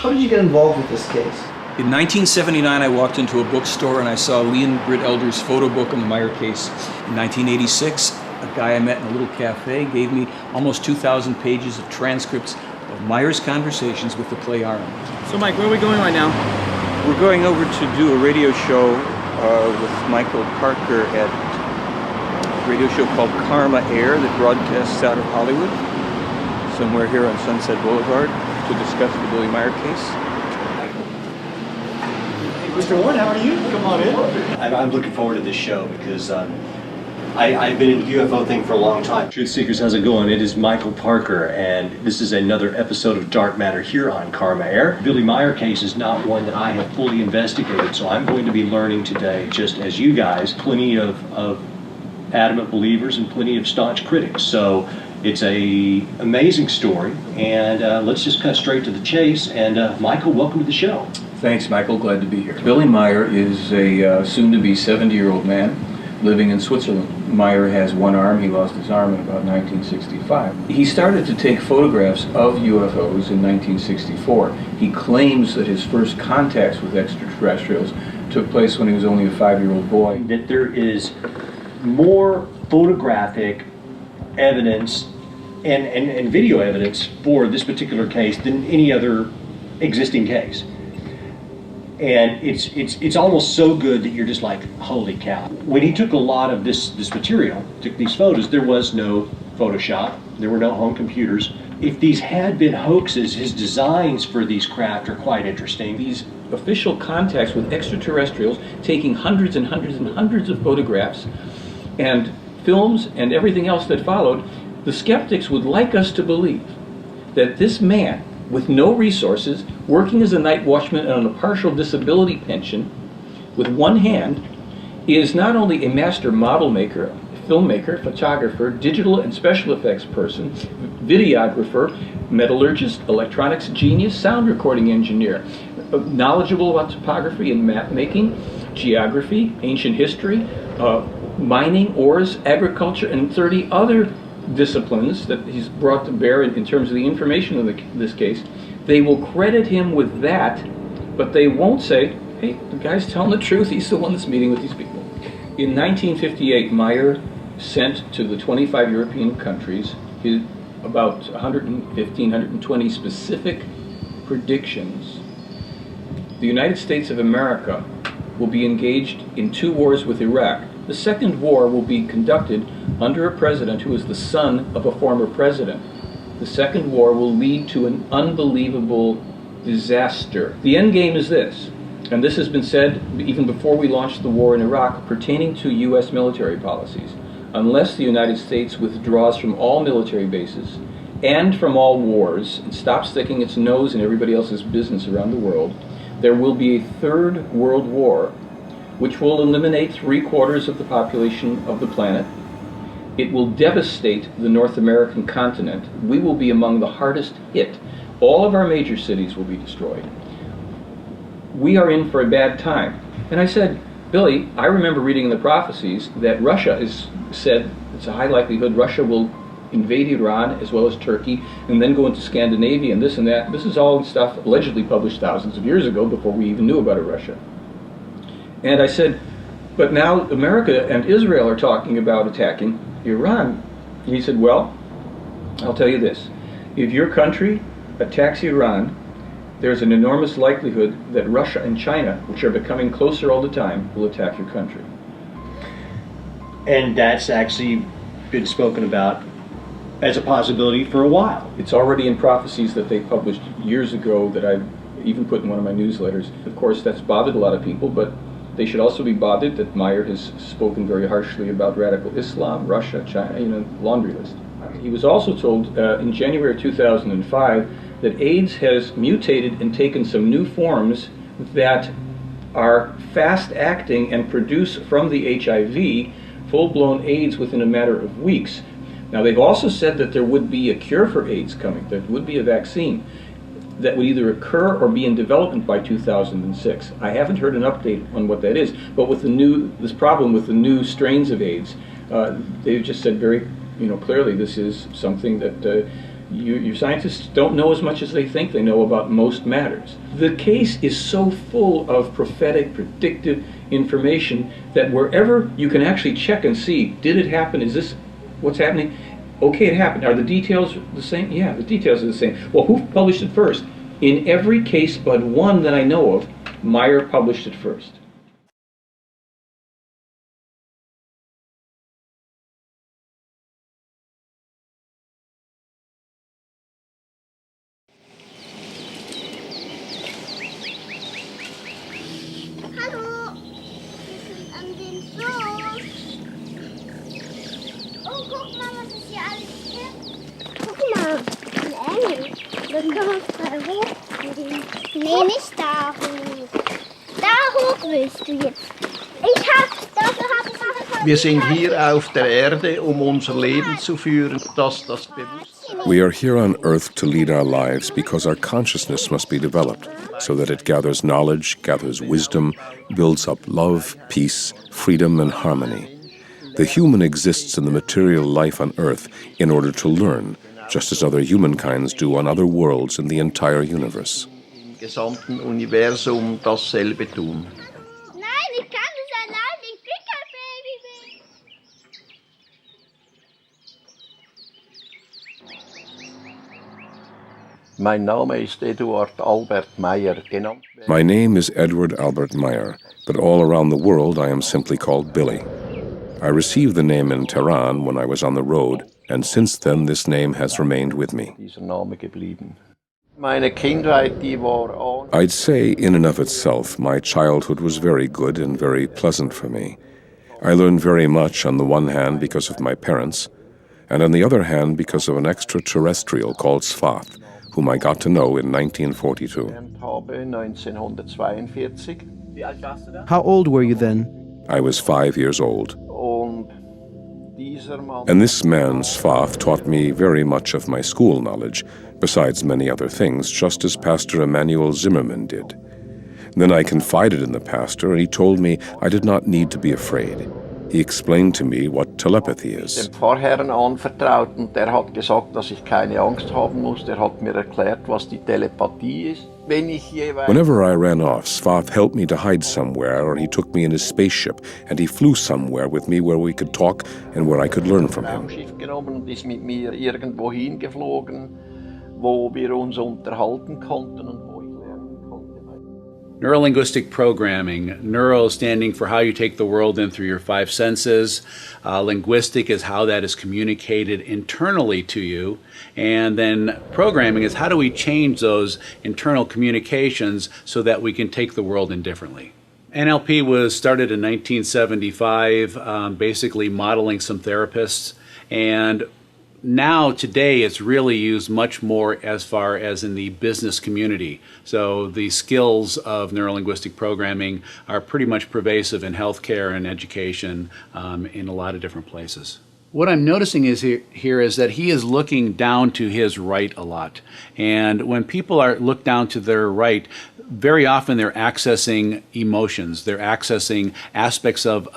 How did you get involved with this case? In 1979, I walked into a bookstore and I saw Leon Britt Elder's photo book on the Meier case. In 1986, a guy I met in a little cafe gave me almost 2,000 pages of transcripts of Meier's conversations with the play Arm. So Mike, where are we going right now? We're going over to do a radio show with Michael Parker at a radio show called Karma Air that broadcasts out of Hollywood, somewhere here on Sunset Boulevard, to discuss the Billy Meier case. Mr. Warren, how are you? Come on in. I'm looking forward to this show because I've been in the UFO thing for a long time. Truth Seekers, how's it going? It is Michael Parker, and this is another episode of Dark Matter here on Karma Air. Billy Meier case is not one that I have fully investigated, so I'm going to be learning today, just as you guys, plenty of adamant believers and plenty of staunch critics. So it's a amazing story, and let's just cut straight to the chase. And Michael, welcome to the show. Thanks, Michael. Glad to be here. Billy Meier is a soon-to-be 70-year-old man living in Switzerland. Meier has one arm. He lost his arm in about 1965. He started to take photographs of UFOs in 1964. He claims that his first contacts with extraterrestrials took place when he was only a 5-year-old boy. That there is more photographic evidence and video evidence for this particular case than any other existing case. And it's almost so good that you're just like, holy cow. When he took a lot of this material, took these photos, there was no Photoshop, there were no home computers. If these had been hoaxes, his designs for these craft are quite interesting. These official contacts with extraterrestrials, taking hundreds and hundreds and hundreds of photographs and films and everything else that followed, the skeptics would like us to believe that this man, with no resources, working as a night watchman and on a partial disability pension, with one hand, is not only a master model maker, filmmaker, photographer, digital and special effects person, videographer, metallurgist, electronics genius, sound recording engineer, knowledgeable about topography and map making, geography, ancient history, mining, ores, agriculture, and 30 other disciplines that he's brought to bear in terms of the information of this case. They will credit him with that, but they won't say, hey, the guy's telling the truth, he's the one that's meeting with these people. In 1958, Meier sent to the 25 European countries about 115, 120 specific predictions. The United States of America will be engaged in 2 wars with Iraq. The second war will be conducted under a president who is the son of a former president. The second war will lead to an unbelievable disaster. The end game is this, and this has been said even before we launched the war in Iraq, pertaining to U.S. military policies. Unless the United States withdraws from all military bases and from all wars and stops sticking its nose in everybody else's business around the world, there will be a third world war which will eliminate 3/4 of the population of the planet. It will devastate the North American continent. We will be among the hardest hit. All of our major cities will be destroyed. We are in for a bad time. And I said, Billy, I remember reading in the prophecies that Russia is said, it's a high likelihood Russia will invade Iran as well as Turkey and then go into Scandinavia and this and that. This is all stuff allegedly published thousands of years ago before we even knew about it, Russia. And I said, but now America and Israel are talking about attacking Iran. And he said, well, I'll tell you this. If your country attacks Iran, there's an enormous likelihood that Russia and China, which are becoming closer all the time, will attack your country. And that's actually been spoken about as a possibility for a while. It's already in prophecies that they published years ago that I've even put in one of my newsletters. Of course, that's bothered a lot of people, but they should also be bothered that Meier has spoken very harshly about radical Islam, Russia, China, laundry list. He was also told in January 2005 that AIDS has mutated and taken some new forms that are fast-acting and produce from the HIV full-blown AIDS within a matter of weeks. Now, they've also said that there would be a cure for AIDS coming, there would be a vaccine that would either occur or be in development by 2006. I haven't heard an update on what that is, but with this problem with the new strains of AIDS, they've just said very clearly this is something that You scientists don't know as much as they think they know about most matters. The case is so full of prophetic, predictive information that wherever you can actually check and see, did it happen? Is this what's happening? Okay, it happened. Are the details the same? Yeah, the details are the same. Well, who published it first? In every case but one that I know of, Meier published it first. Hallo, wir sind an den Fluss. Oh, guck mal, was es hier alles gibt. Guck mal, ein Engel. Wir können uns da hochgehen. Nee, nicht da hoch. Da hoch willst du jetzt. Dafür hab ich Wir sind hier auf der Erde, unser Leben zu führen, das Bewusstsein. We are here on Earth to lead our lives because our consciousness must be developed so that it gathers knowledge, gathers wisdom, builds up love, peace, freedom, and harmony. The human exists in the material life on Earth in order to learn, just as other humankinds do on other worlds in the entire universe. Im gesamten Universum dasselbe tun. Nein, ich kann das allein. Ich bin kein Baby. Mein Name ist Eduard Albert Meier, genannt. My name is Edward Albert Meier, but all around the world I am simply called Billy. I received the name in Tehran when I was on the road, and since then this name has remained with me. Dieser Name geblieben. Meine Kindheit, die war I'd say, in and of itself, my childhood was very good and very pleasant for me. I learned very much on the one hand because of my parents, and on the other hand because of an extraterrestrial called Svath, whom I got to know in 1942. habe 1942. How old were you then? I was 5 years old. Und dieser Mann And this man, Svath, taught me very much of my school knowledge, besides many other things, just as Pastor Emanuel Zimmerman did. Then I confided in the pastor, and he told me I did not need to be afraid. He explained to me what telepathy is. dem Pfarrherrn anvertraut und der hat gesagt, dass ich keine Angst haben muss. Der hat mir erklärt, was die Telepathie ist. Wenn ich jeweils Whenever I ran off, Svath helped me to hide somewhere, or he took me in his spaceship, and he flew somewhere with me where we could talk and where I could learn from him. Raumschiff genommen und ist mit mir irgendwo hingeflogen, wo wir uns unterhalten konnten und wo ich lernen konnte. Neurolinguistic programming, neuro standing for how you take the world in through your five senses. Linguistic is how that is communicated internally to you. And then programming is how do we change those internal communications so that we can take the world in differently. NLP was started in 1975, basically modeling some therapists. And now, today, it's really used much more as far as in the business community. So the skills of neurolinguistic programming are pretty much pervasive in healthcare and education in a lot of different places. What I'm noticing is here is that he is looking down to his right a lot. And when people look down to their right, very often they're accessing emotions. They're accessing aspects of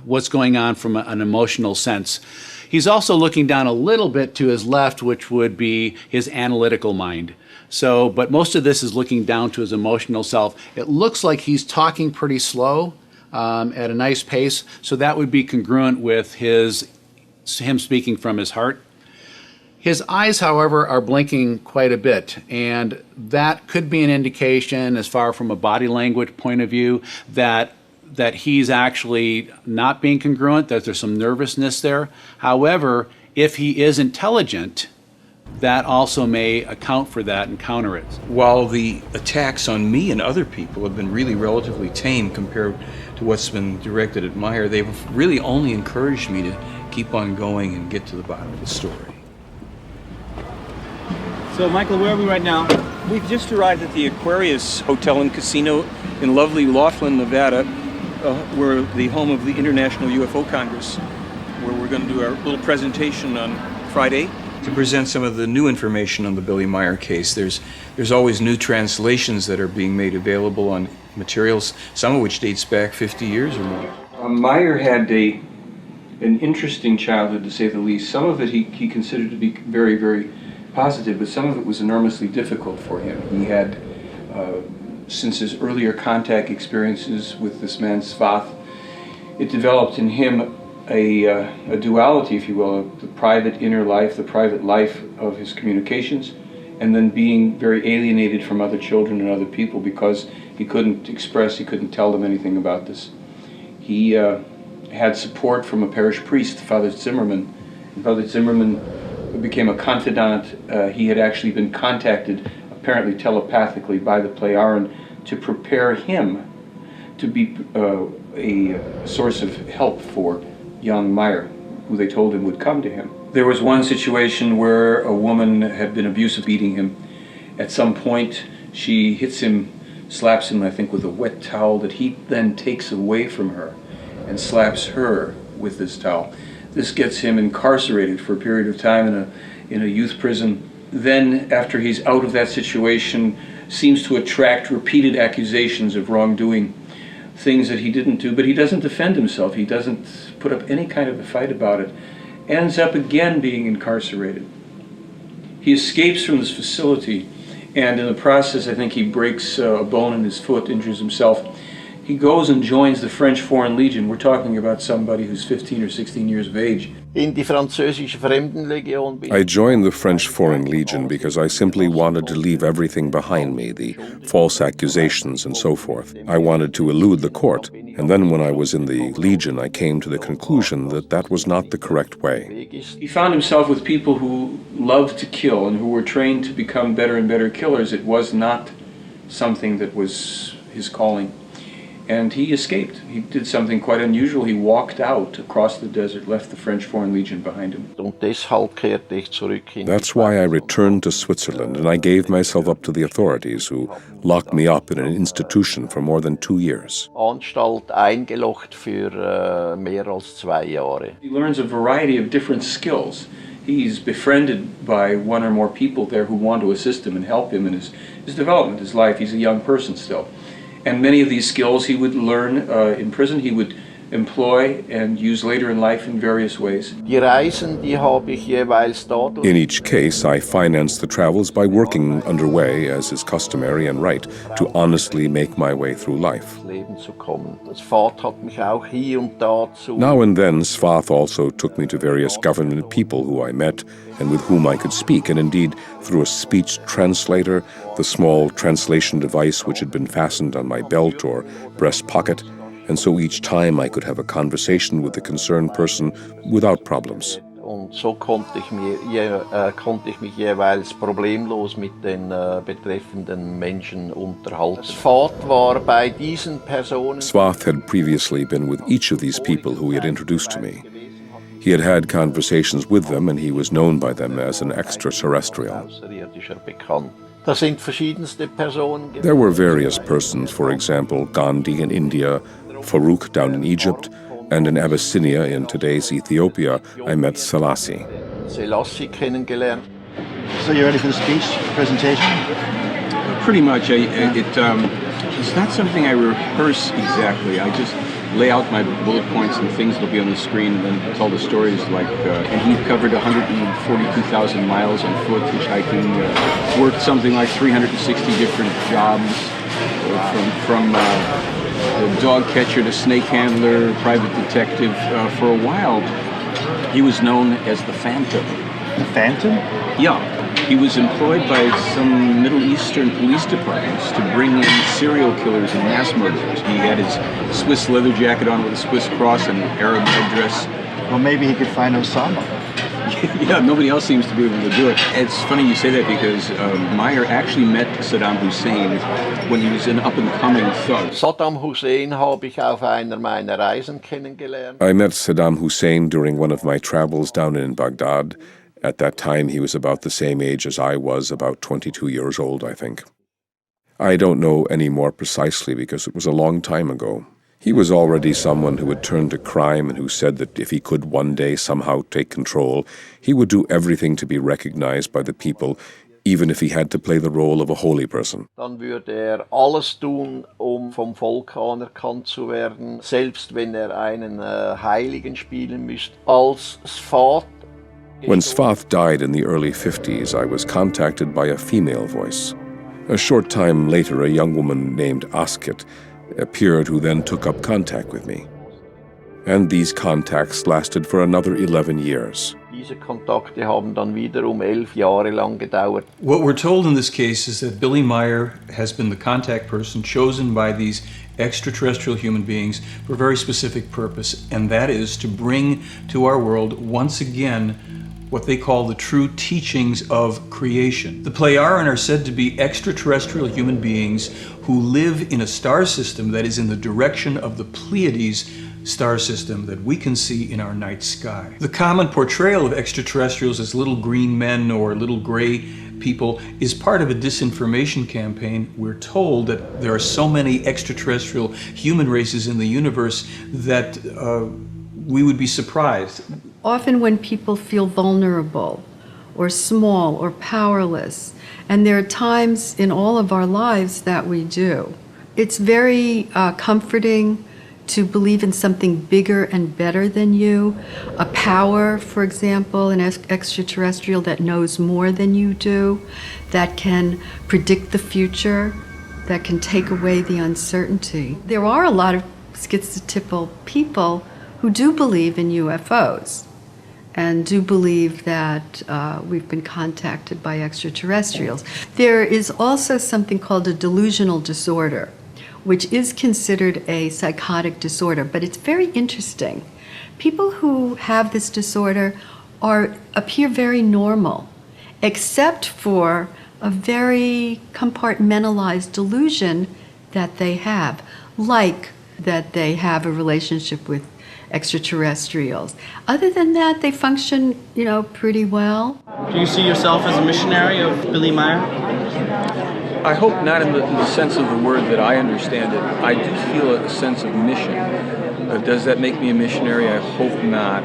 what's going on from an emotional sense. He's also looking down a little bit to his left, which would be his analytical mind. So, but most of this is looking down to his emotional self. It looks like he's talking pretty slow at a nice pace, so that would be congruent with him speaking from his heart. His eyes, however, are blinking quite a bit, and that could be an indication, as far from a body language point of view, that he's actually not being congruent, that there's some nervousness there. However, if he is intelligent, that also may account for that and counter it. While the attacks on me and other people have been really relatively tame compared to what's been directed at Meier, they've really only encouraged me to keep on going and get to the bottom of the story. So, Michael, where are we right now? We've just arrived at the Aquarius Hotel and Casino in lovely Laughlin, Nevada. We're the home of the International UFO Congress, where we're going to do our little presentation on Friday. To present some of the new information on the Billy Meier case. There's always new translations that are being made available on materials, some of which dates back 50 years or more. Meier had a an interesting childhood, to say the least. Some of it he considered to be very, very positive, but some of it was enormously difficult for him. He had, since his earlier contact experiences with this man Svath, it developed in him a duality, if you will, of the private inner life, the private life of his communications, and then being very alienated from other children and other people because he couldn't express, he couldn't tell them anything about this. He had support from a parish priest, Father Zimmerman. And Father Zimmerman became a confidant. He had actually been contacted, apparently telepathically, by the Plejaran to prepare him to be a source of help for young Meier, who they told him would come to him. There was one situation where a woman had been abusive, beating him. At some point, she hits him, slaps him, I think, with a wet towel that he then takes away from her and slaps her with this towel. This gets him incarcerated for a period of time in a youth prison. Then, after he's out of that situation, seems to attract repeated accusations of wrongdoing, things that he didn't do, but he doesn't defend himself. He doesn't put up any kind of a fight about it. Ends up again being incarcerated. He escapes from this facility, and in the process, I think he breaks a bone in his foot, injures himself. He goes and joins the French Foreign Legion. We're talking about somebody who's 15 or 16 years of age. In die französische Fremdenlegion. I joined the French Foreign Legion because I simply wanted to leave everything behind me, the false accusations and so forth. I wanted to elude the court, and then when I was in the Legion, I came to the conclusion that that was not the correct way. He found himself with people who loved to kill and who were trained to become better and better killers. It was not something that was his calling. And he escaped. He did something quite unusual. He walked out across the desert, left the French Foreign Legion behind him. That's why I returned to Switzerland, and I gave myself up to the authorities, who locked me up in an institution for more than 2 years. Anstalt eingelocht für mehr als 2 Jahre. He learns a variety of different skills. He's befriended by one or more people there who want to assist him and help him in his development, his life. He's a young person still. And many of these skills he would learn in prison, he would employ and use later in life in various ways. Die Reisen, die habe ich jeweils dort. In each case, I financed the travels by working underway, as is customary and right, to honestly make my way through life. Now and then, Svath also took me to various government people who I met and with whom I could speak, and indeed, through a speech translator, the small translation device which had been fastened on my belt or breast pocket, and so each time I could have a conversation with the concerned person without problems. Und so konnte ich mich jeweils problemlos mit den betreffenden Menschen unterhalten. Svath war bei diesen Personen. Svath had previously been with each of these people who he had introduced to me. He had had conversations with them, and he was known by them as an extraterrestrial. There were various persons, for example, Gandhi in India, Farouk down in Egypt, and in Abyssinia, in today's Ethiopia, I met Selassie. So you're ready for the speech, presentation? Pretty much. It's not something I rehearse exactly. I just lay out my bullet points and things that'll be on the screen and then tell the stories like, and he covered 142,000 miles on foot, hitchhiking, worked something like 360 different jobs, from the dog catcher to snake handler, private detective. For a while, he was known as the Phantom. The Phantom? Yeah. He was employed by some Middle Eastern police departments to bring in serial killers and mass murderers. He had his Swiss leather jacket on with a Swiss cross and an Arab headdress. Well, maybe he could find Osama. Yeah, nobody else seems to be able to do it. It's funny you say that because Meier actually met Saddam Hussein when he was an up-and-coming thug. Saddam Hussein habe ich auf einer meiner Reisen kennengelernt. I met Saddam Hussein during one of my travels down in Baghdad. At that time, he was about the same age as I was, about 22 years old, I think. I don't know any more precisely because it was a long time ago. He was already someone who had turned to crime and who said that if he could one day somehow take control, he would do everything to be recognized by the people, even if he had to play the role of a holy person. Dann würde alles tun, vom Volk anerkannt zu werden, selbst wenn einen Heiligen spielen müsste. Als Sfat. When Svath died in the early 50s, I was contacted by a female voice. A short time later, a young woman named Asket appeared, who then took up contact with me. And these contacts lasted for another 11 years. Diese Kontakte haben dann wiederum 11 Jahre lang gedauert. What we're told in this case is that Billy Meier has been the contact person chosen by these extraterrestrial human beings for a very specific purpose, and that is to bring to our world once again what they call the true teachings of creation. The Pleiaren are said to be extraterrestrial human beings who live in a star system that is in the direction of the Pleiades star system that we can see in our night sky. The common portrayal of extraterrestrials as little green men or little gray people is part of a disinformation campaign. We're told that there are so many extraterrestrial human races in the universe that we would be surprised. Often when people feel vulnerable or small or powerless, and there are times in all of our lives that we do, it's very comforting to believe in something bigger and better than you, a power, for example, an extraterrestrial that knows more than you do, that can predict the future, that can take away the uncertainty. There are a lot of schizotypal people who do believe in UFOs and do believe that we've been contacted by extraterrestrials. There is also something called a delusional disorder, which is considered a psychotic disorder, but it's very interesting. People who have this disorder appear very normal, except for a very compartmentalized delusion that they have, like that they have a relationship with extraterrestrials. Other than that, they function, pretty well. Do you see yourself as a missionary of Billy Meier? I hope not in the sense of the word that I understand it. I do feel a sense of mission. Does that make me a missionary? I hope not.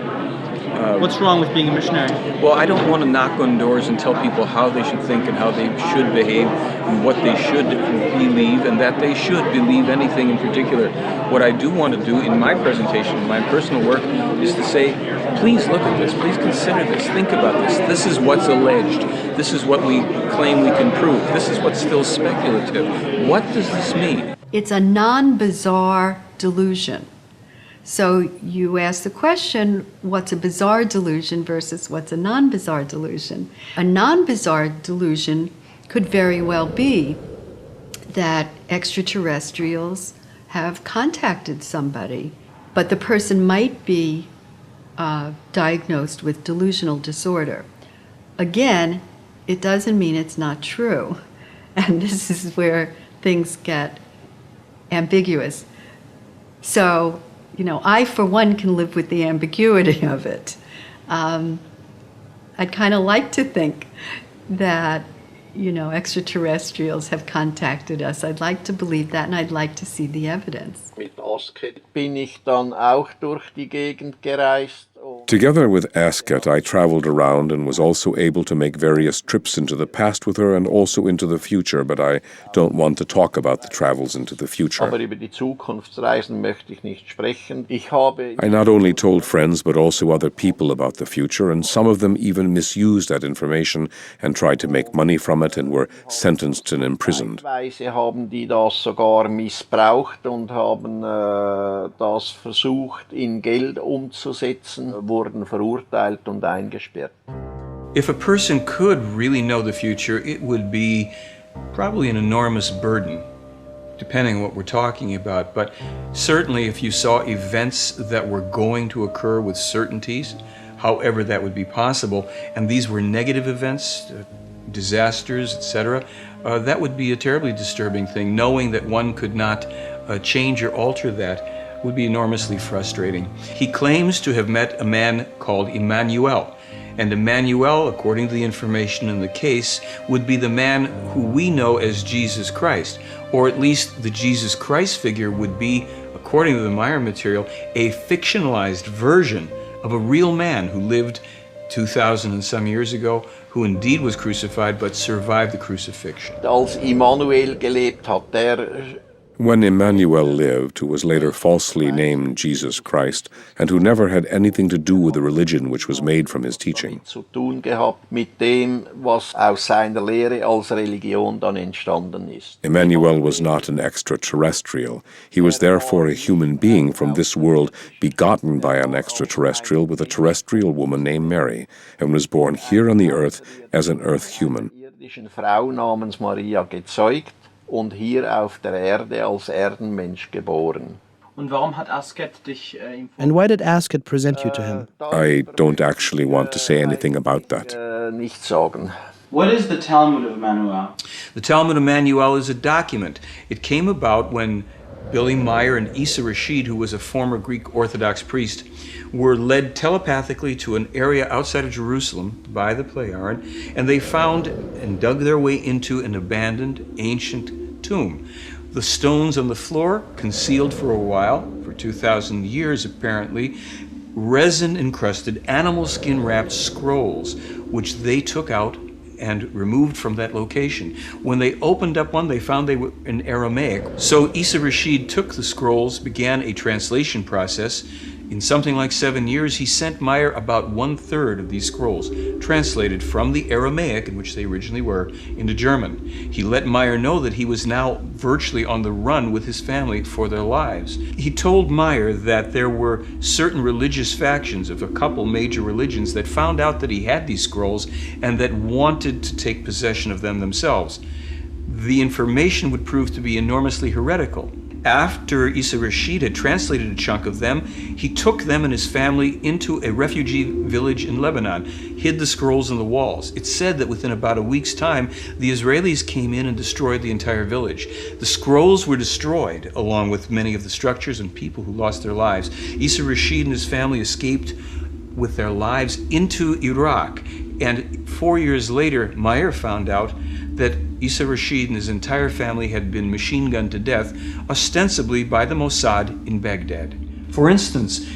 What's wrong with being a missionary? Well, I don't want to knock on doors and tell people how they should think and how they should behave and what they should believe and that they should believe anything in particular. What I do want to do in my presentation, my personal work, is to say, please look at this, please consider this, think about this. This is what's alleged. This is what we claim we can prove. This is what's still speculative. What does this mean? It's a non-bizarre delusion. So you ask the question, what's a bizarre delusion versus what's a non-bizarre delusion? A non-bizarre delusion could very well be that extraterrestrials have contacted somebody, but the person might be diagnosed with delusional disorder. Again, it doesn't mean it's not true. And this is where things get ambiguous. So, I, for one, can live with the ambiguity of it. I'd kind of like to think that, extraterrestrials have contacted us. I'd like to believe that, and I'd like to see the evidence. Mit Asket bin ich dann auch durch die Gegend gereist. Together with Asket, I traveled around and was also able to make various trips into the past with her and also into the future, but I don't want to talk about the travels into the future. Aber über die Zukunftsreisen möchte ich nicht sprechen. I not only told friends but also other people about the future, and some of them even misused that information and tried to make money from it and were sentenced and imprisoned. Teilweise haben die das sogar missbraucht und haben das versucht in Geld umzusetzen, wurden verurteilt und eingesperrt. If a person could really know the future, it would be probably an enormous burden, depending on what we're talking about. But certainly if you saw events that were going to occur with certainties, however that would be possible, and these were negative events, disasters, etc., that would be a terribly disturbing thing. Knowing that one could not change or alter that would be enormously frustrating. He claims to have met a man called Emmanuel. And Emmanuel, according to the information in the case, would be the man who we know as Jesus Christ. Or at least the Jesus Christ figure would be, according to the Meier material, a fictionalized version of a real man who lived 2,000 and some years ago, who indeed was crucified but survived the crucifixion. Als Immanuel gelebt hat, When Emmanuel lived, who was later falsely named Jesus Christ, and who never had anything to do with the religion which was made from his teaching, zu tun gehabt mit dem, was aus seiner Lehre als Religion dann entstanden ist. Emmanuel was not an extraterrestrial. He was therefore a human being from this world, begotten by an extraterrestrial with a terrestrial woman named Mary, and was born here on the earth as an earth human. Eine Frau namens Maria gezeugt und hier auf der Erde als Erdenmensch geboren. Und warum hat Asket dich And why did Asket present you to him? I don't actually want to say anything about that. Nicht sagen. What is the Talmud of Emmanuel? The Talmud of Emmanuel is a document. It came about when Billy Meier and Isa Rashid, who was a former Greek Orthodox priest, were led telepathically to an area outside of Jerusalem by the Pleiaren, and they found and dug their way into an abandoned ancient tomb. The stones on the floor, concealed for a while, for 2,000 years apparently, resin-encrusted, animal skin-wrapped scrolls, which they took out and removed from that location. When they opened up one, they found they were in Aramaic. So Isa Rashid took the scrolls, began a translation process. In something like 7 years, he sent Meier about 1/3 of these scrolls, translated from the Aramaic, in which they originally were, into German. He let Meier know that he was now virtually on the run with his family for their lives. He told Meier that there were certain religious factions of a couple major religions that found out that he had these scrolls and that wanted to take possession of them themselves. The information would prove to be enormously heretical. After Isa Rashid had translated a chunk of them, he took them and his family into a refugee village in Lebanon, hid the scrolls in the walls. It's said that within about a week's time, the Israelis came in and destroyed the entire village. The scrolls were destroyed, along with many of the structures and people who lost their lives. Isa Rashid and his family escaped with their lives into Iraq. And 4 years later, Meier found out that Isa Rashid and his entire family had been machine gunned to death, ostensibly by the Mossad in Baghdad. For instance,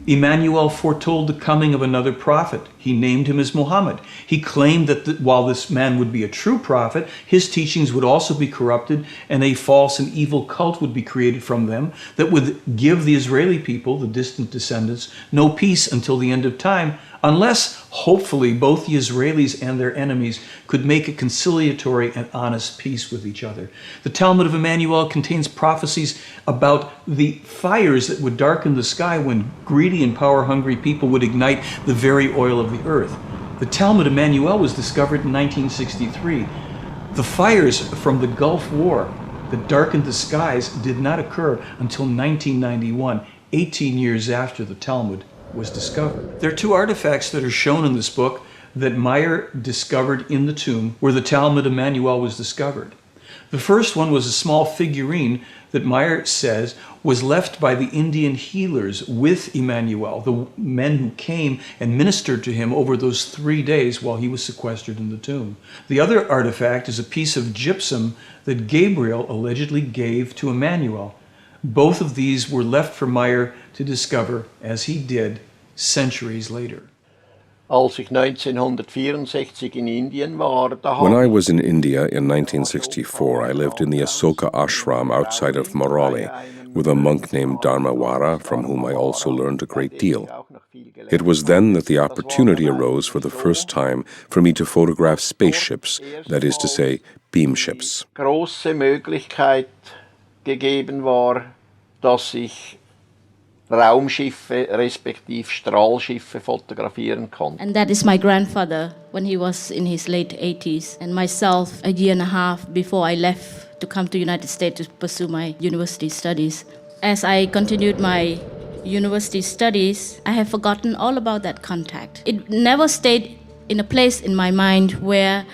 Emmanuel foretold the coming of another prophet. He named him as Muhammad. He claimed that while this man would be a true prophet, his teachings would also be corrupted and a false and evil cult would be created from them that would give the Israeli people, the distant descendants, no peace until the end of time, unless, hopefully, both the Israelis and their enemies could make a conciliatory and honest peace with each other. The Talmud of Emmanuel contains prophecies about the fires that would darken the sky when greedy and power-hungry people would ignite the very oil of the earth. The Talmud of Emmanuel was discovered in 1963. The fires from the Gulf War that darkened the skies did not occur until 1991, 18 years after the Talmud was discovered. There are two artifacts that are shown in this book that Meier discovered in the tomb where the Talmud of Emmanuel was discovered. The first one was a small figurine that Meier says was left by the Indian healers with Emmanuel, the men who came and ministered to him over those 3 days while he was sequestered in the tomb. The other artifact is a piece of gypsum that Gabriel allegedly gave to Emmanuel. Both of these were left for Meier to discover, as he did, centuries later. Als ich 1964 in Indien war, When I was in India in 1964, I lived in the Asoka ashram outside of Morali with a monk named Dharmawara, from whom I also learned a great deal. It was then that the opportunity arose for the first time for me to photograph spaceships, that is to say, beamships. Große Möglichkeit gegeben war, dass ich Raumschiffe respektive Strahlschiffe fotografieren konnte. And that is my grandfather when he was in his late 80s, and myself a year and a half before I left to come to United States to pursue my university studies. As I continued my university studies, I have forgotten all about that contact. It never stayed in a place in my mind where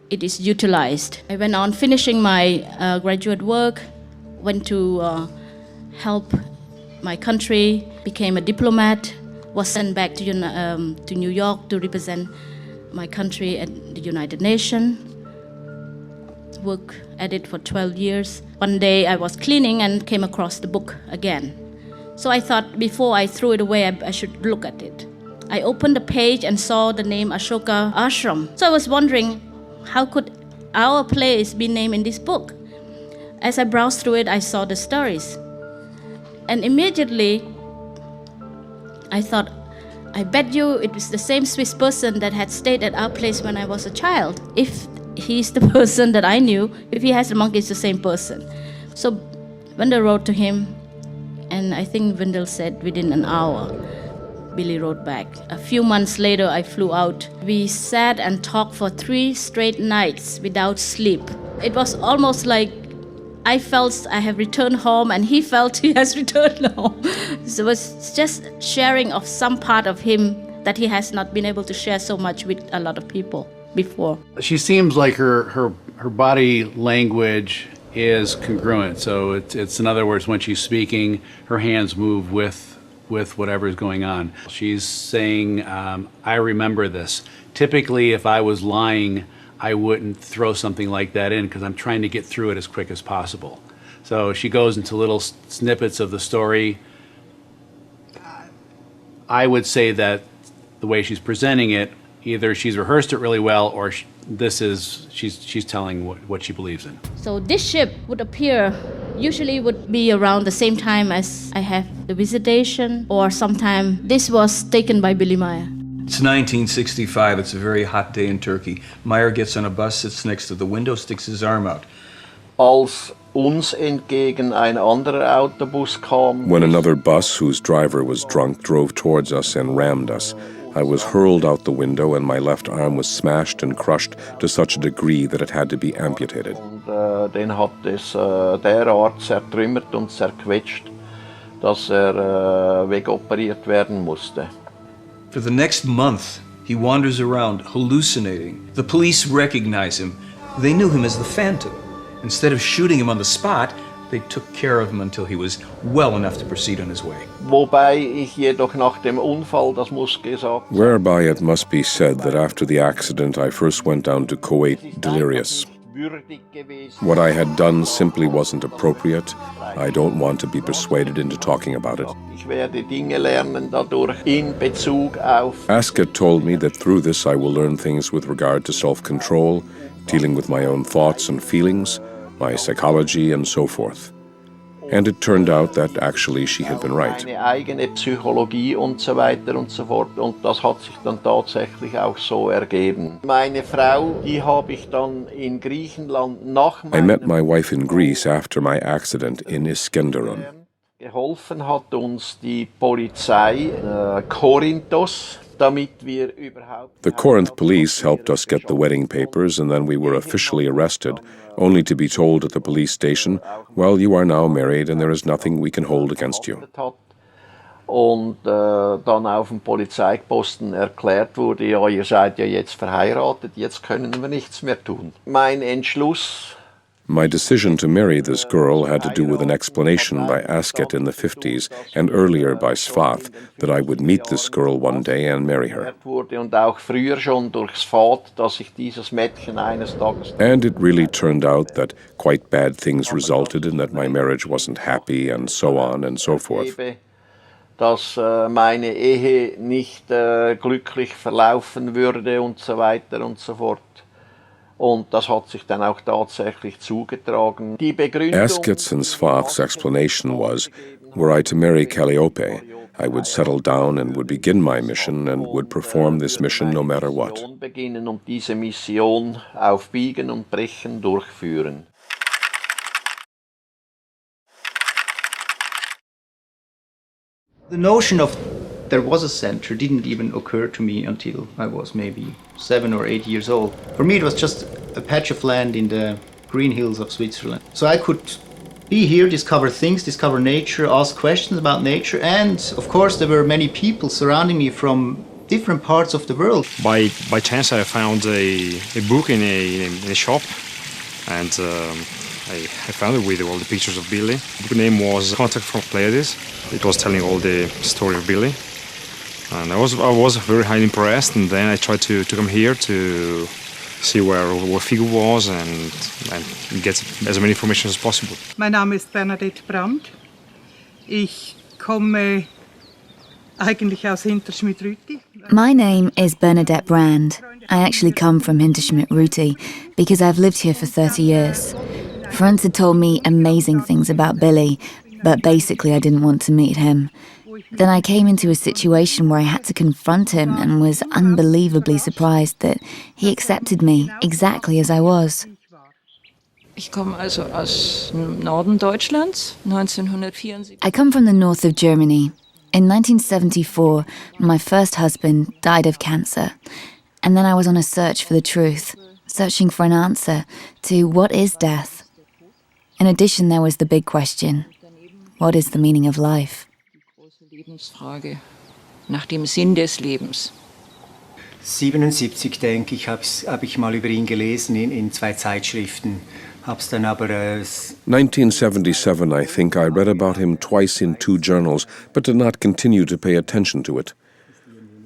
it is utilized. I went on finishing my graduate work, went to help my country, became a diplomat, was sent back to New York to represent my country at the United Nations. Worked at it for 12 years. One day I was cleaning and came across the book again. So I thought before I threw it away, I should look at it. I opened the page and saw the name Ashoka Ashram. So I was wondering, how could our place be named in this book? As I browsed through it, I saw the stories. And immediately, I thought, I bet you it was the same Swiss person that had stayed at our place when I was a child. If he's the person that I knew, if he has the monkey, it's the same person. So Wendell wrote to him, and I think Wendell said within an hour, Billy wrote back. A few months later, I flew out. We sat and talked for 3 straight nights without sleep. It was almost like I felt I have returned home and he felt he has returned home. So it was just sharing of some part of him that he has not been able to share so much with a lot of people before. She seems like her body language is congruent. So it's in other words, when she's speaking, her hands move with whatever is going on. She's saying, I remember this. Typically, if I was lying, I wouldn't throw something like that in because I'm trying to get through it as quick as possible. So she goes into little snippets of the story. I would say that the way she's presenting it, either she's rehearsed it really well or she's telling what she believes in. So this ship would appear, usually would be around the same time as I have the visitation, or sometime this was taken by Billy Meier. It's 1965. It's a very hot day in Turkey. Meier gets on a bus, sits next to the window, sticks his arm out. Als uns entgegen ein anderer Autobus kam. When another bus whose driver was drunk drove towards us and rammed us, I was hurled out the window and my left arm was smashed and crushed to such a degree that it had to be amputated. Und den hat es derart zertrümmert und zerquetscht, dass wegoperiert werden musste. For the next month, he wanders around, hallucinating. The police recognize him. They knew him as the Phantom. Instead of shooting him on the spot, they took care of him until he was well enough to proceed on his way. Wobei ich jedoch nach dem Unfall, das muss gesagt. Whereby it must be said that after the accident I first went down to Kuwait delirious. What I had done simply wasn't appropriate. I don't want to be persuaded into talking about it. Ich werde Dinge lernen dadurch in Bezug auf. Asket told me that through this I will learn things with regard to self-control, dealing with my own thoughts and feelings, my psychology and so forth. And it turned out that actually she had been right. Meine eigene Psychologie und so weiter und so fort. Und das hat sich dann tatsächlich auch so ergeben. Meine Frau, die habe ich dann in Griechenland nach I met my wife in Greece after my accident in Iskenderun. Geholfen hat uns die Polizei Korinthos. The Corinth police helped us get the wedding papers, and then we were officially arrested, only to be told at the police station, well, you are now married and there is nothing we can hold against you. Und dann auf dem Polizeiposten erklärt wurde, ja, ihr seid ja jetzt verheiratet, jetzt können wir nichts mehr tun. Mein Entschluss. My decision to marry this girl had to do with an explanation by Asket in the 50s and earlier by Svath that I would meet this girl one day and marry her. Und auch früher schon durch Svath, dass ich dieses Mädchen eines Tages. And it really turned out that quite bad things resulted in that my marriage wasn't happy and so on and so forth. Dass meine Ehe nicht glücklich verlaufen würde und so weiter und so fort. Und das hat sich dann auch tatsächlich zugetragen. Die Begründung. Asket's and Svath's explanation was, were I to marry Calliope, I would settle down and would begin my mission and would perform this mission no matter what. Beginnen und diese Mission auf Biegen und Brechen durchführen. The notion of there was a center didn't even occur to me until I was maybe 7 or 8 years old. For me, it was just a patch of land in the green hills of Switzerland. So I could be here, discover things, discover nature, ask questions about nature, and of course there were many people surrounding me from different parts of the world. By chance I found a book in a shop, and I found it with all the pictures of Billy. The book name was Contactee. It was telling all the story of Billy. And I was very highly impressed, and then I tried to come here to see where Figo was and get as many information as possible. Mein Name ist Bernadette Brandt. Ich komme My name is Bernadette Brand. I actually come from Hinterschmidt-Rüti because I've lived here for 30 years. Franz had told me amazing things about Billy, but basically I didn't want to meet him. Then I came into a situation where I had to confront him and was unbelievably surprised that he accepted me exactly as I was. Ich komme also aus Norden Deutschlands, 1974. I come from the north of Germany. In 1974, my first husband died of cancer. And then I was on a search for the truth, searching for an answer to what is death. In addition, there was the big question, what is the meaning of life? Lebensfrage nach dem Sinn des Lebens. 77, denke ich, hab ich mal über ihn gelesen in 2 Zeitschriften. Hab's dann aber 1977, I think I read about him twice in 2 journals, but did not continue to pay attention to it.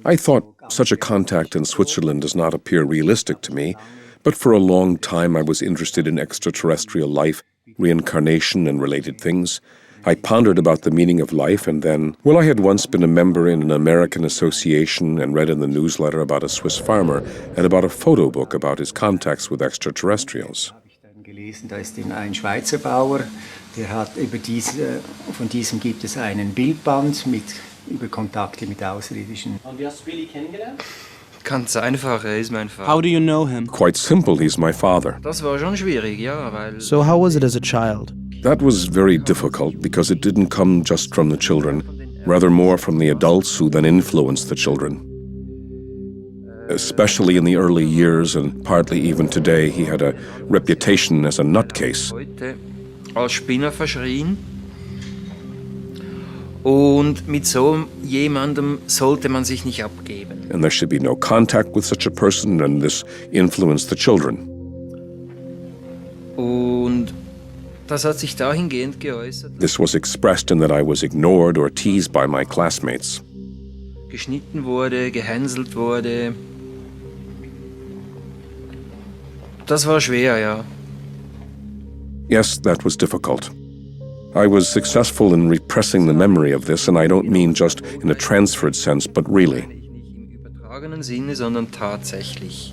I thought such a contact in Switzerland does not appear realistic to me, but for a long time I was interested in extraterrestrial life, reincarnation and related things. I pondered about the meaning of life, and then, I had once been a member in an American association and read in the newsletter about a Swiss farmer and about a photo book about his contacts with extraterrestrials. gelesen, da ist ein Schweizer Bauer, der hat von diesem gibt es einen Bildband über Kontakte mit Außerirdischen. Und wie hast du Billy kennengelernt? Ganz einfach, ist mein Vater. How do you know him? Quite simple, he's my father. Das war schon schwierig, ja, weil... So how was it as a child? That was very difficult because it didn't come just from the children, rather more from the adults who then influenced the children. Especially in the early years and partly even today, he had a reputation as a nutcase. Heute als Spinner verschrien. Und mit so jemandem sollte man sich nicht abgeben. And there should be no contact with such a person, and this influenced the children. Und das hat sich dahingehend geäußert. This was expressed in that I was ignored or teased by my classmates. Geschnitten wurde, gehänselt wurde. Das war schwer, ja. Yes, that was difficult. I was successful in repressing the memory of this, and I don't mean just in a transferred sense, but really. Nicht im übertragenen Sinne, sondern tatsächlich.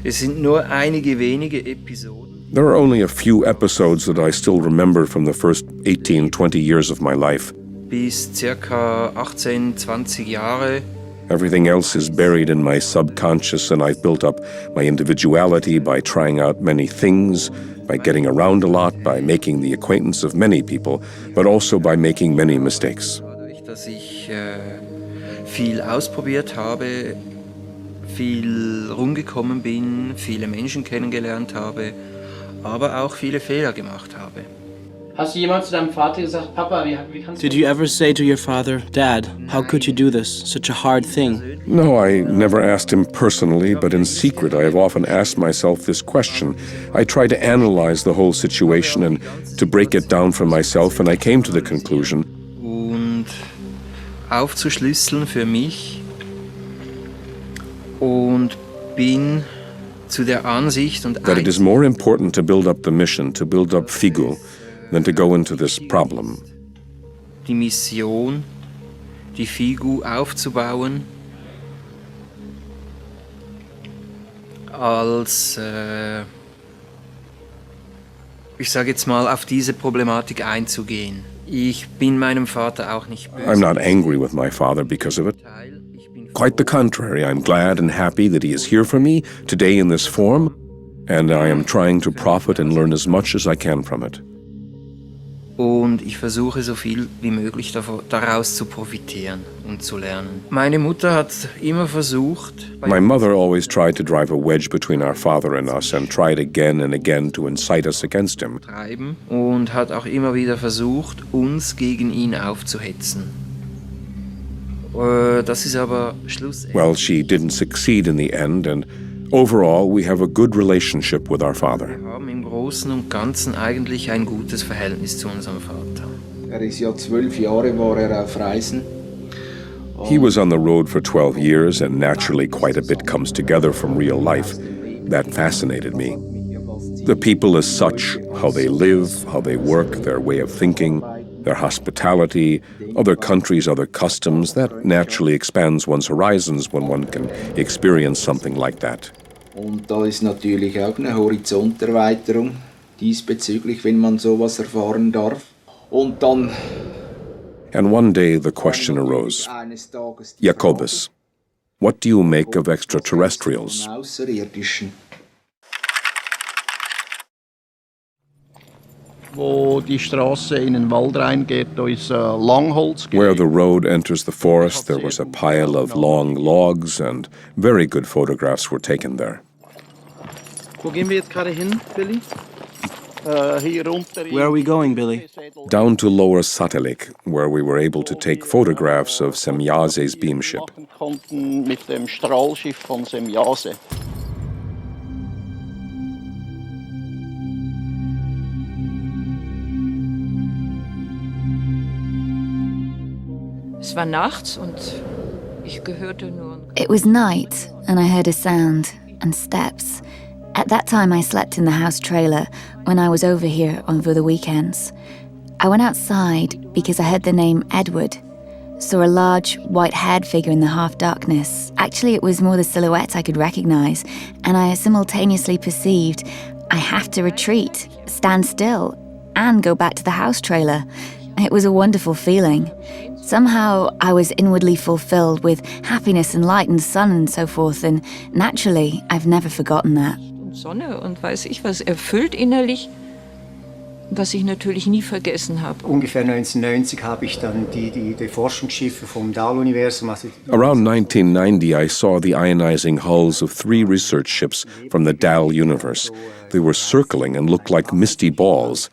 Es sind nur einige wenige Episoden. There are only a few episodes that I still remember from the first 18, 20 years of my life. Bis circa 18, 20 Jahre. Everything else is buried in my subconscious, and I've built up my individuality by trying out many things, by getting around a lot, by making the acquaintance of many people, but also by making many mistakes. Dadurch, dass ich viel ausprobiert habe, viel rumgekommen bin, viele Menschen kennengelernt habe, aber auch viele Fehler gemacht habe. Hast du jemals zu deinem Vater gesagt, Papa, wie kannst du... Did you ever say to your father, Dad, how could you do this? Such a hard thing. No, I never asked him personally, but in secret I have often asked myself this question. I tried to analyze the whole situation and to break it down for myself, and I came to the conclusion. Und aufzuschlüsseln für mich und bin zu der Ansicht und that it is more important to build up the mission, to build up Figu, than to go into this problem. Die Mission, die Figu aufzubauen, als, ich sage jetzt mal, auf diese Problematik einzugehen. Ich bin meinem Vater auch nicht böse. I'm not angry with my father because of it. Quite the contrary, I'm glad and happy that he is here for me today in this form, and I am trying to profit and learn as much as I can from it. Und ich versuche so viel wie möglich daraus zu profitieren und zu lernen. Meine Mutter hat immer versucht... My mother always tried to drive a wedge between our father and us and tried again and again to incite us against him. Und hat auch immer wieder versucht, uns gegen ihn aufzuhetzen. Das ist aber schlussendlich... Well, she didn't succeed in the end, and overall we have a good relationship with our father. Wir haben im Großen und Ganzen eigentlich ein gutes Verhältnis zu unserem Vater. Ist ja 12 Jahre war auf Reisen. He was on the road for 12 years, and naturally quite a bit comes together from real life. That fascinated me. The people as such, how they live, how they work, their way of thinking. Their hospitality, other countries, other customs, that naturally expands one's horizons when one can experience something like that. Und da ist natürlich auch eine Horizonterweiterung diesbezüglich, wenn man sowas erfahren darf. Und dann And one day the question arose, Jakobus, what do you make of extraterrestrials? Außerirdischen. Wo die Straße in den Wald reingeht, da ist Langholz. Where the road enters the forest, there was a pile of long logs, and very good photographs were taken there. Wo gehen wir jetzt gerade hin, Billy? Where are we going, Billy? Down to Lower Satellik, where we were able to take photographs of Semjase's beam ship. Mit dem Strahlschiff von Semjase. Es war nachts und ich hörte nur. It was night, and I heard a sound and steps. At that time, I slept in the house trailer when I was over here over the weekends. I went outside because I heard the name Edward, saw a large, white-haired figure in the half-darkness. Actually, it was more the silhouette I could recognize, and I simultaneously perceived I have to retreat, stand still, and go back to the house trailer. It was a wonderful feeling. Somehow, I was inwardly fulfilled with happiness and light and sun and so forth, and naturally, I've never forgotten that. Sonne und weiß ich was, erfüllt innerlich, was ich natürlich nie vergessen habe. Ungefähr 1990 habe ich dann die Forschungsschiffe vom Dahl-Universum. Around 1990, I saw the ionizing hulls of 3 research ships from the Dahl universe. They were circling and looked like misty balls.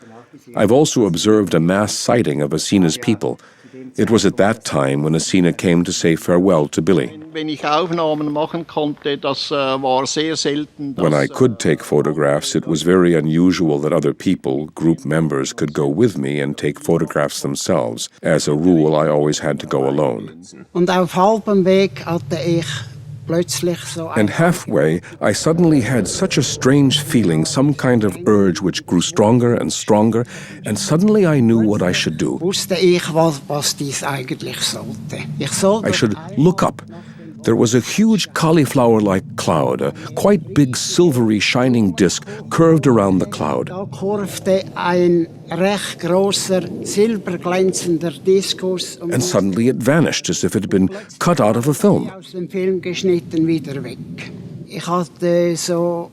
I've also observed a mass sighting of Asina's people. It was at that time when Asina came to say farewell to Billy. Wenn ich Aufnahmen machen konnte, das war sehr selten. When I could take photographs, it was very unusual that other people, group members, could go with me and take photographs themselves. As a rule, I always had to go alone. Und auf halbem Weg hatte ich plötzlich so And halfway, I suddenly had such a strange feeling, some kind of urge which grew stronger and stronger, and suddenly I knew what I should do. wusste ich, was dies eigentlich sollte. I should look up. There was a huge cauliflower-like cloud, a quite big silvery shining disk curved around the cloud. Da kurvte ein recht großer silberglänzender Diskus And suddenly it vanished as if it had been cut out of a film. aus dem Film geschnitten wieder weg. Ich hatte so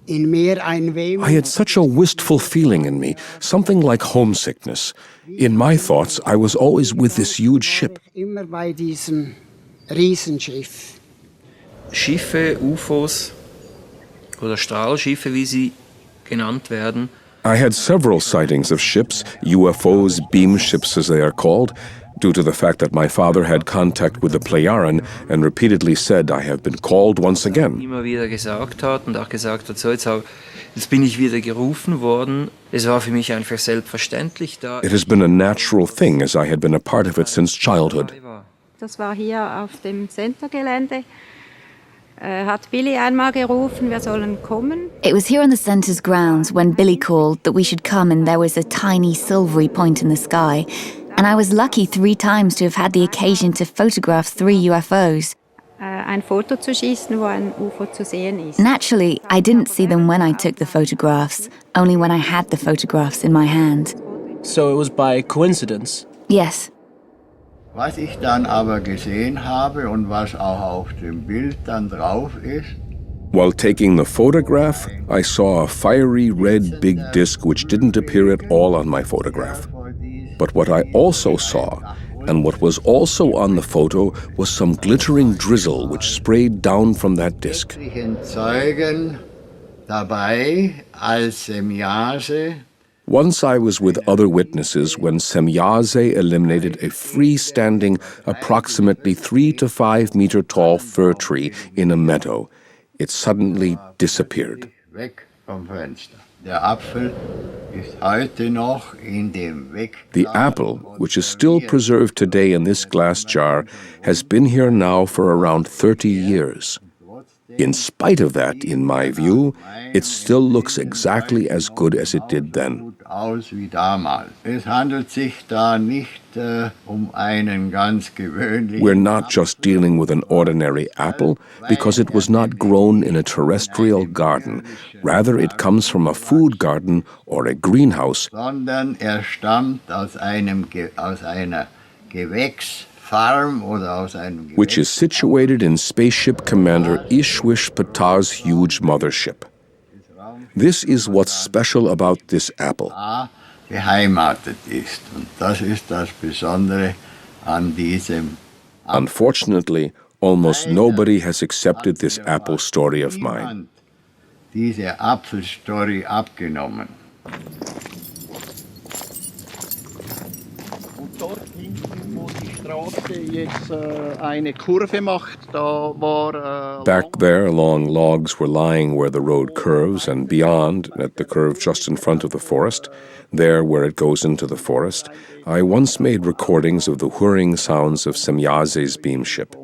in mir ein Wehmut. I had such a wistful feeling in me, something like homesickness. In my thoughts, I was always with this huge ship. Immer bei diesem Riesenschiff. Schiffe, UFOs oder Strahlschiffe, wie sie genannt werden. I had several sightings of ships, UFOs, beam ships as they are called, due to the fact that my father had contact with the Plejaren and repeatedly said, I have been called once again. Immer wieder gesagt hat und auch gesagt hat, so jetzt bin ich wieder gerufen worden. Es war für mich einfach selbstverständlich da. It has been a natural thing as I had been a part of it since childhood. Das war hier auf dem Centergelände. Hat Billy einmal gerufen, wir sollen kommen. It was here on the centre's grounds when Billy called that we should come, and there was a tiny silvery point in the sky. And I was lucky 3 times to have had the occasion to photograph 3 UFOs. Ein Foto zu schießen, wo ein UFO zu sehen ist. Naturally, I didn't see them when I took the photographs, only when I had the photographs in my hand. So it was by coincidence? Yes. Was ich dann aber gesehen habe und was auch auf dem Bild dann drauf ist. While taking the photograph, I saw a fiery red big disc which didn't appear at all on my photograph. But what I also saw, and what was also on the photo, was some glittering drizzle which sprayed down from that disc. Zeugen dabei als Semjase. Once I was with other witnesses when Semjase eliminated a freestanding, approximately 3 to 5 meter tall fir tree in a meadow. It suddenly disappeared. Weg vom Fenster. Der Apfel ist heute noch in dem Weg. The apple, which is still preserved today in this glass jar, has been here now for around 30 years. In spite of that, in my view, it still looks exactly as good as it did then. Aus wie damals. Es handelt sich da nicht einen ganz gewöhnlichen. We're not just dealing with an ordinary apple because it was not grown in a terrestrial garden. Rather, it comes from a food garden or a greenhouse, Sondern stammt aus einer Gewächsfarm oder aus einem which is situated in Spaceship Commander Ishwish Patar's huge mothership. This is what's special about this apple. beheimatet ist. Und das ist das Besondere an diesem. Unfortunately, almost nobody has accepted this apple story of mine. Diese Apfelstory abgenommen. Und dort hinten, wo die Straße jetzt eine Kurve macht, da war Back there, long logs were lying where the road curves, and beyond, at the curve just in front of the forest, there where it goes into the forest, I once made recordings of the whirring sounds of Semjase's beamship.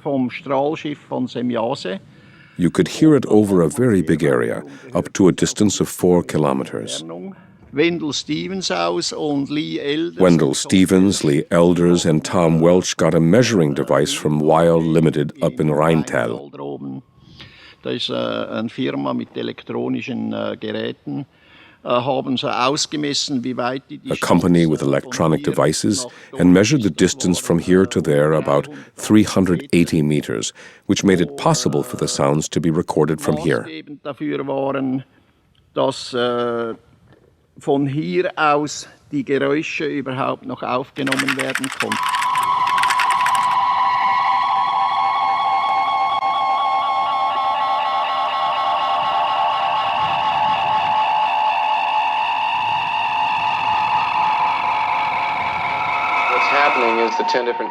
vom Strahlschiff von Semjase. You could hear it over a very big area, up to a distance of 4 kilometers. Wendell Stevens aus und Lee Elders. Wendell Stevens, Lee Elders, and Tom Welch got a measuring device from Weil Limited up in Rheintal. Da ist eine Firma mit elektronischen Geräten. Haben sie ausgemessen, wie weit die A company with electronic devices, and measured the distance from here to there about 380 meters, which made it possible for the sounds to be recorded from here. Dafür waren, dass von hier aus die Geräusche überhaupt noch aufgenommen werden konnten. Is the 10 different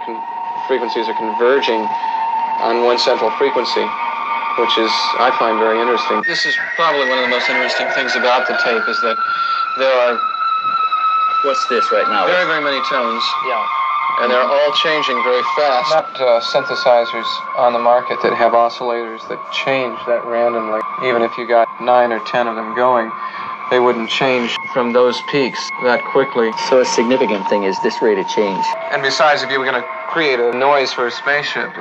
frequencies are converging on one central frequency, which is, I find, very interesting. This is probably one of the most interesting things about the tape is that there are... What's this right now? Very, very many tones. Yeah. And they're all changing very fast. Not synthesizers on the market that have oscillators that change that randomly. Even if you got 9 or 10 of them going, they wouldn't change from those peaks that quickly. So a significant thing is this rate of change. And besides, if you were going to create a noise for a spaceship,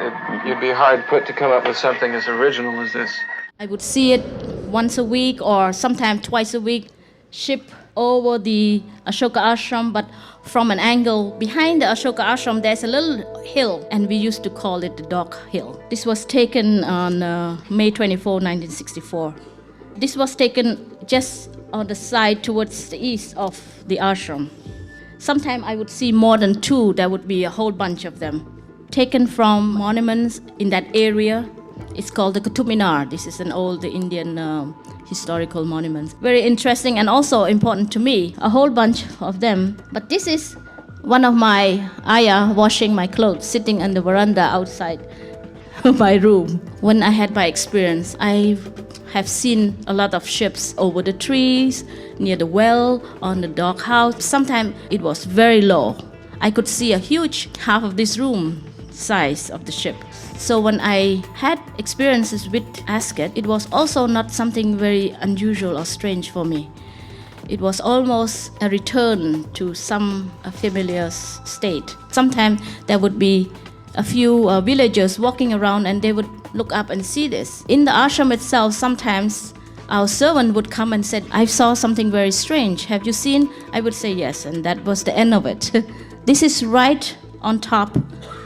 you'd be hard put to come up with something as original as this. I would see it once a week or sometimes twice a week, ship over the Ashoka Ashram, but from an angle behind the Ashoka Ashram, there's a little hill, and we used to call it the Dog Hill. This was taken on May 24, 1964. This was taken just on the side towards the east of the ashram. Sometimes I would see more than 2, there would be a whole bunch of them. Taken from monuments in that area. It's called the Qutub Minar. This is an old Indian historical monument. Very interesting and also important to me, a whole bunch of them. But this is one of my ayah washing my clothes, sitting on the veranda outside my room. When I had my experience, I have seen a lot of ships over the trees, near the well, on the doghouse. Sometimes it was very low. I could see a huge half of this room size of the ship. So when I had experiences with Ascot, it was also not something very unusual or strange for me. It was almost a return to some familiar state. Sometimes there would be a few villagers walking around and they would look up and see this. In the ashram itself, sometimes our servant would come and said, I saw something very strange. Have you seen? I would say yes, and that was the end of it. This is right on top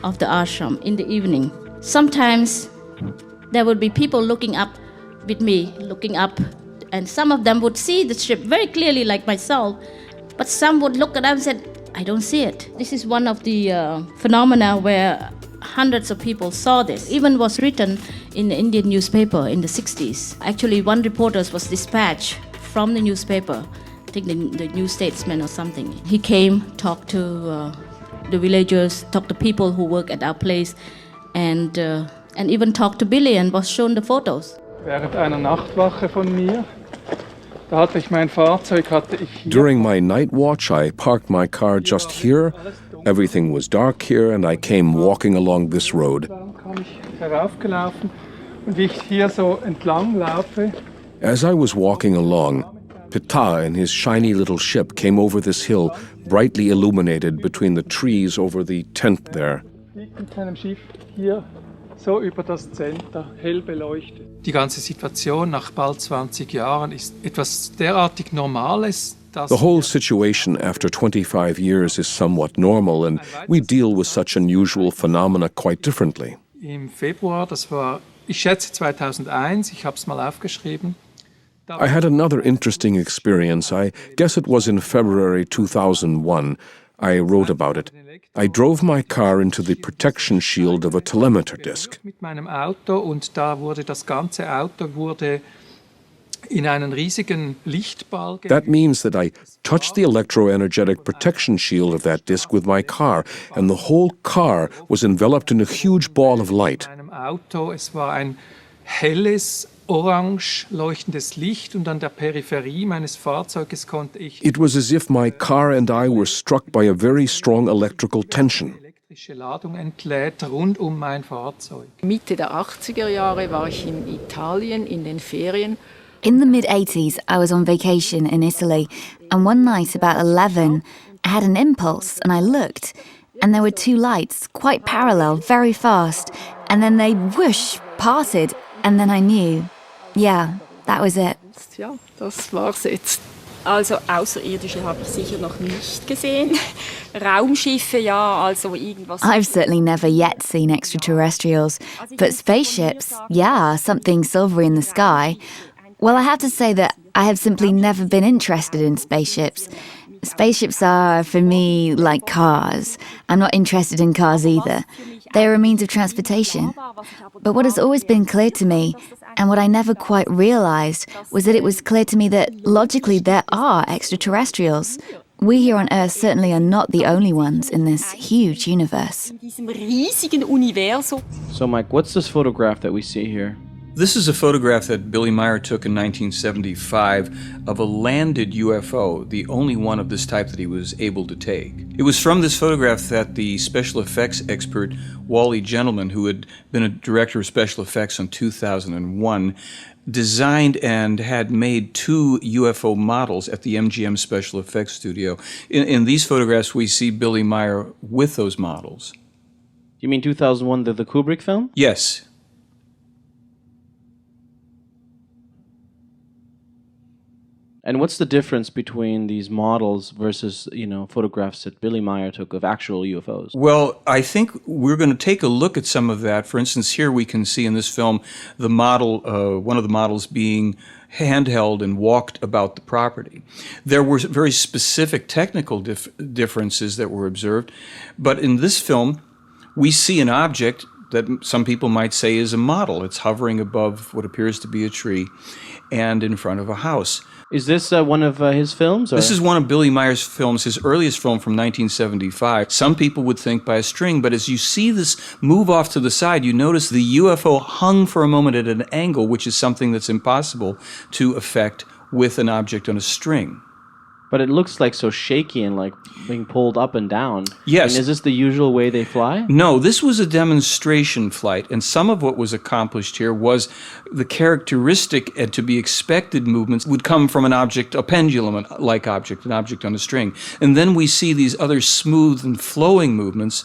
of the ashram in the evening. Sometimes there would be people looking up with me, looking up, and some of them would see the ship very clearly like myself, but some would look at them and said, I don't see it. This is one of the phenomena where hundreds of people saw this. Even was written in the Indian newspaper in the 60s. Actually, one reporter was dispatched from the newspaper, I think the New Statesman or something. He came, talked to the villagers, talked to people who work at our place, and even talked to Billy and was shown the photos. Während einer Nachtwache von mir, da hatte ich mein Fahrzeug, hatte ich hier. During my night watch, I parked my car just here. Everything was dark here, and I came walking along this road. Dann kam ich heraufgelaufen Und wie ich hier so entlang laufe, As I was walking along, Ptah and his shiny little ship came over this hill, brightly illuminated between the trees over the tent there. fliegt mit seinem Schiff hier so über das Center, hell beleuchtet. Die ganze Situation nach bald 20 Jahren ist etwas derartig Normales, dass The whole situation after 25 years is somewhat normal, and we deal with such unusual phenomena quite differently. im Februar, das war, ich schätze 2001, ich habe es mal aufgeschrieben. I had another interesting experience. I guess it was in February 2001. I wrote about it. I drove my car into the protection shield of a telemeter disc. Mit meinem Auto und da wurde das ganze Auto wurde in einen riesigen Lichtball. That means that I touched the electroenergetic protection shield of that disc with my car, and the whole car was enveloped in a huge ball of light. In meinem Auto, es war ein helles, orange leuchtendes Licht und an der Peripherie meines Fahrzeuges konnte ich It was as if my car and I were struck by a very strong electrical tension. elektrische Ladung entlädt rund um mein Fahrzeug. Mitte der 80er Jahre war ich in Italien in den Ferien. In the mid-80s, I was on vacation in Italy, and one night about 11, I had an impulse and I looked, and there were two lights, quite parallel, very fast, and then they whoosh, parted, and then I knew. Yeah, that was it. Ja, das war's jetzt. Also Außerirdische habe ich sicher noch nicht gesehen. Raumschiffe, ja, also irgendwas. I've certainly never yet seen extraterrestrials, but spaceships, yeah, something silvery in the sky. Well, I have to say that I have simply never been interested in spaceships. Spaceships are, for me, like cars. I'm not interested in cars either. They are a means of transportation. But what has always been clear to me, and what I never quite realized, was that it was clear to me that, logically, there are extraterrestrials. We here on Earth certainly are not the only ones in this huge universe. So, Mike, what's this photograph that we see here? This is a photograph that Billy Meier took in 1975 of a landed UFO, the only one of this type that he was able to take. It was from this photograph that the special effects expert Wally Gentleman, who had been a director of special effects in 2001, designed and had made 2 UFO models at the MGM Special Effects Studio. In these photographs, we see Billy Meier with those models. You mean 2001, the Kubrick film? Yes. And what's the difference between these models versus, photographs that Billy Meier took of actual UFOs? Well, I think we're going to take a look at some of that. For instance, here we can see in this film the model, one of the models being handheld and walked about the property. There were very specific technical differences that were observed, but in this film, we see an object that some people might say is a model. It's hovering above what appears to be a tree and in front of a house. Is this one of his films? Or? This is one of Billy Meier's films, his earliest film from 1975. Some people would think by a string, but as you see this move off to the side, you notice the UFO hung for a moment at an angle, which is something that's impossible to effect with an object on a string. But it looks like so shaky and like being pulled up and down. Yes. And is this the usual way they fly? No, this was a demonstration flight, and some of what was accomplished here was the characteristic and to be expected movements would come from an object, a pendulum-like object, an object on a string. And then we see these other smooth and flowing movements